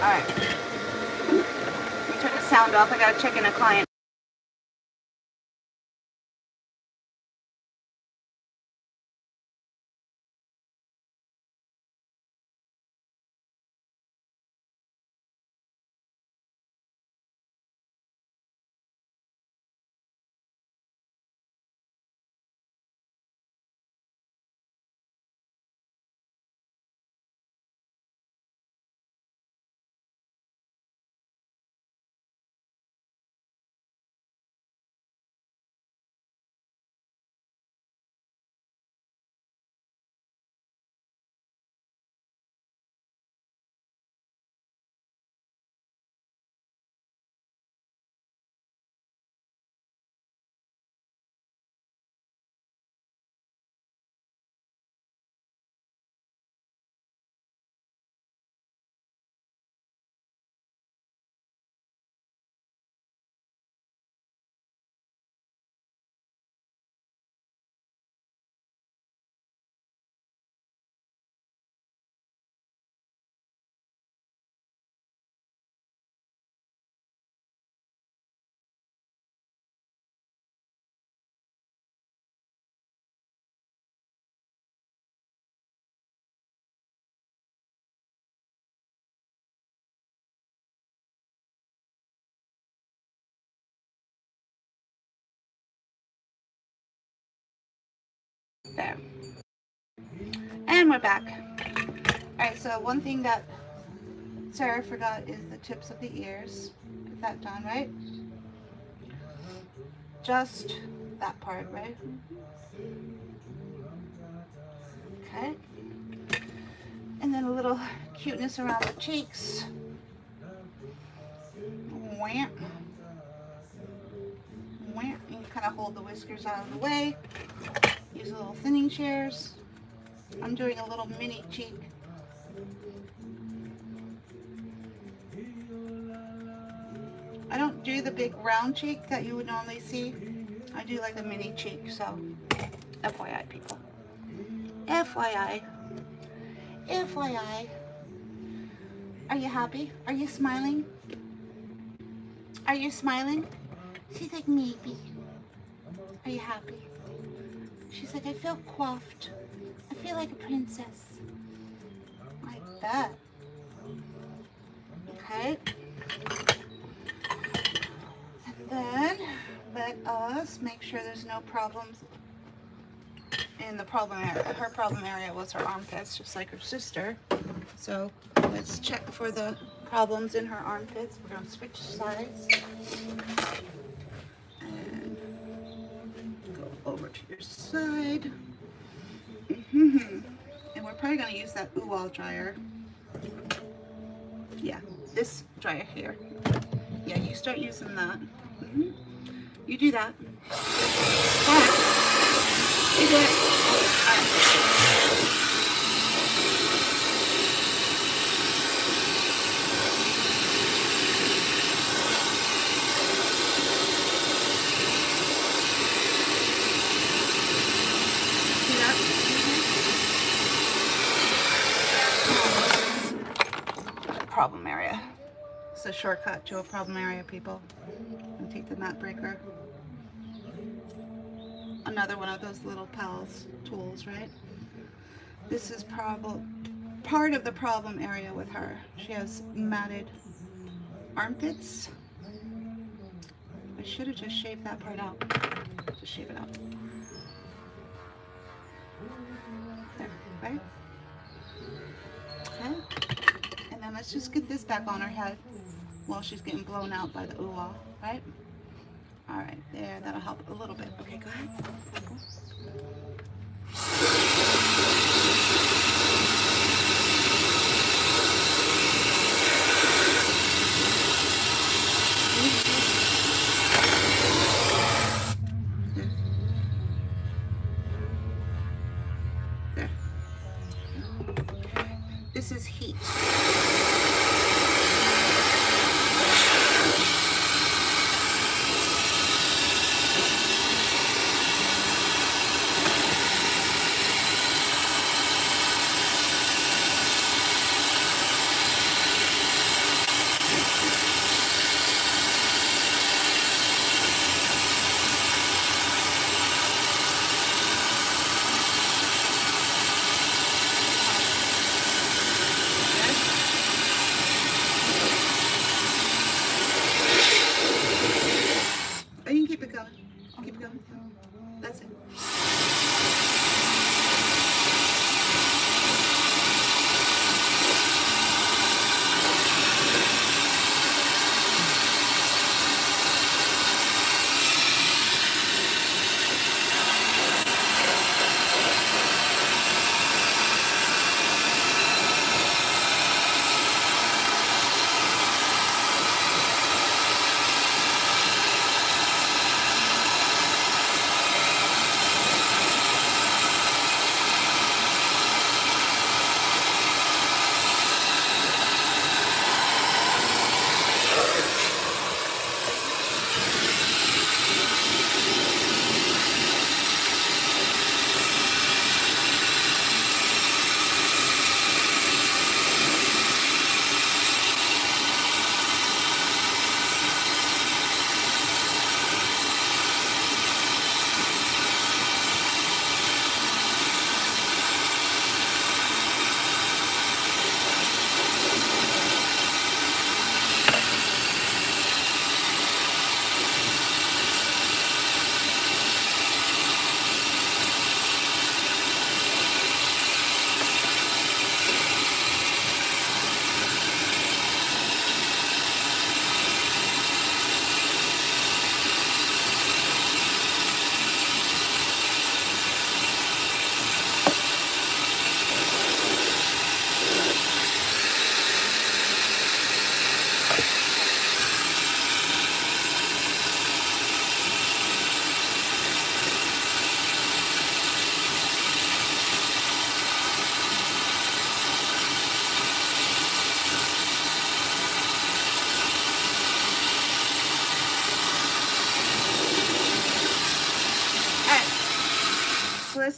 Alright. Let me turn the sound off. I gotta check in a client. There. And we're back. Alright, so one thing that Sarah forgot is the tips of the ears. Get that done, right? Just that part, right? Okay. And then a little cuteness around the cheeks. Wham. Wham. You kind of hold the whiskers out of the way. Use a little thinning shears. I'm doing a little mini cheek. I don't do the big round cheek that you would normally see. I do like a mini cheek, so FYI, people. FYI. FYI. Are you happy? Are you smiling? Are you smiling? She's like, maybe. Are you happy? She's like, I feel coiffed. I feel like a princess. Like that. Okay. And then let us make sure there's no problems in the problem area. Her problem area was her armpits, just like her sister. So let's check for the problems in her armpits. We're going to switch sides. And go over to your side. And we're probably going to use that ooh dryer. Yeah, this dryer here. Yeah, you start using that. You do that. You do it. See that? Problem area. It's a shortcut to a problem area, people. And take the mat breaker. Another one of those little pals tools, right? This is probably part of the problem area with her. She has matted armpits. I should have just shaved that part out. Just shave it out. There, right? Okay. And then let's just get this back on her head while she's getting blown out by the ooh-ah, right? All right, there, that'll help a little bit. Okay, go ahead. There. This is heat.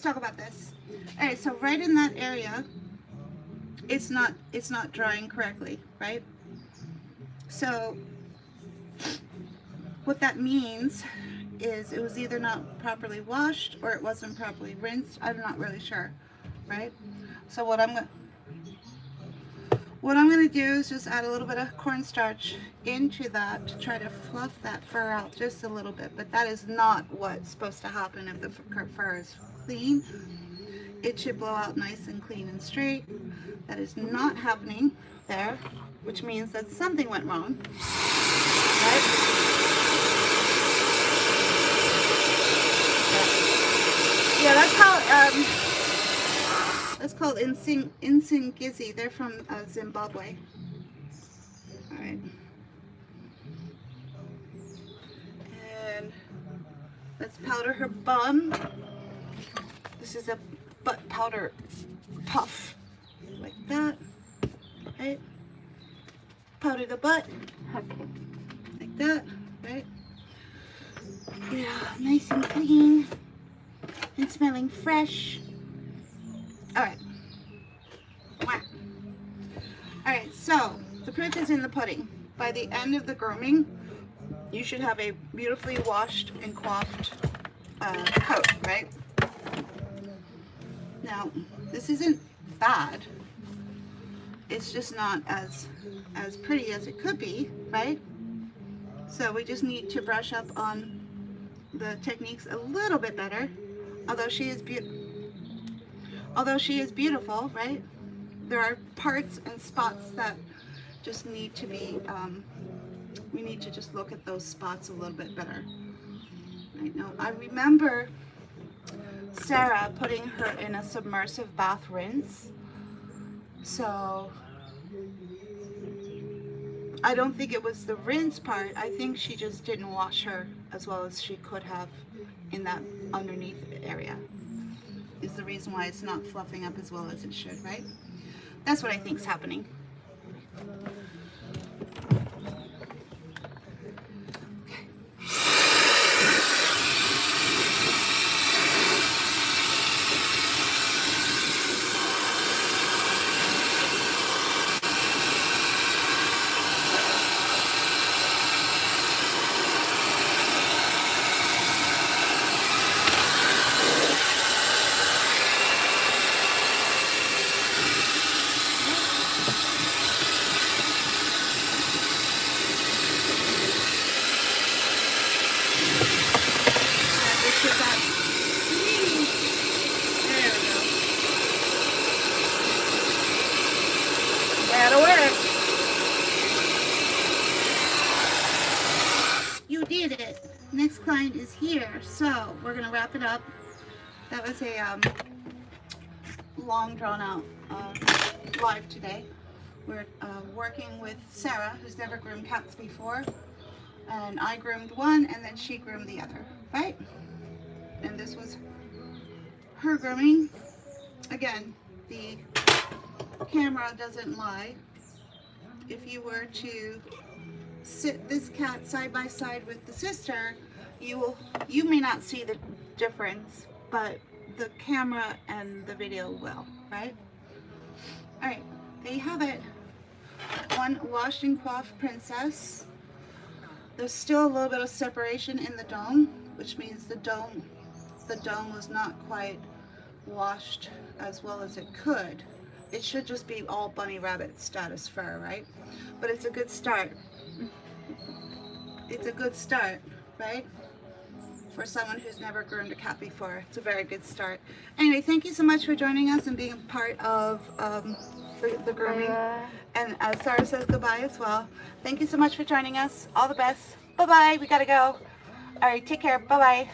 talk about this. All right, so right in that area, it's not drying correctly, right? So what that means is it was either not properly washed or it wasn't properly rinsed. I'm not really sure, right? So what I'm going to do is just add a little bit of cornstarch into that to try to fluff that fur out just a little bit. But that is not what's supposed to happen if the fur is clean. It should blow out nice and clean and straight. That is not happening there, which means that something went wrong. Right? Yeah, that's called Insingizi. They're from Zimbabwe. All right. And let's powder her bum. This is a butt powder puff, like that, right? Powder the butt,
Okay.
like that, right? Yeah, nice and clean and smelling fresh. All right. Wow. All right, so the proof is in the pudding. By the end of the grooming, you should have a beautifully washed and coiffed coat, right? Now, this isn't bad. It's just not as pretty as it could be, right? So we just need to brush up on the techniques a little bit better. Although she is beautiful, right? There are parts and spots that just need to be, we need to just look at those spots a little bit better. Right now, I remember Sarah putting her in a submersive bath rinse. So I don't think it was the rinse part. I think she just didn't wash her as well as she could have in that underneath area. Is the reason why it's not fluffing up as well as it should, right? That's what I think is happening. That'll work. You did it. Next client is here, so we're gonna wrap it up. That was a long drawn out live today. We're working with Sarah, who's never groomed cats before, and I groomed one and then she groomed the other, right? And this was her grooming. Again, the camera doesn't lie. If you were to sit this cat side by side with the sister, you may not see the difference, but the camera and the video will, right? All right, there you have it. One washed and coiffed princess. There's still a little bit of separation in the dome, which means the dome was not quite washed as well as it could. It should just be all bunny rabbit status fur, right? But it's a good start. It's a good start, right? For someone who's never groomed a cat before. It's a very good start. Anyway, thank you so much for joining us and being a part of the grooming. And as Sarah says goodbye as well. Thank you so much for joining us. All the best. Bye-bye. We gotta go. All right, take care. Bye-bye.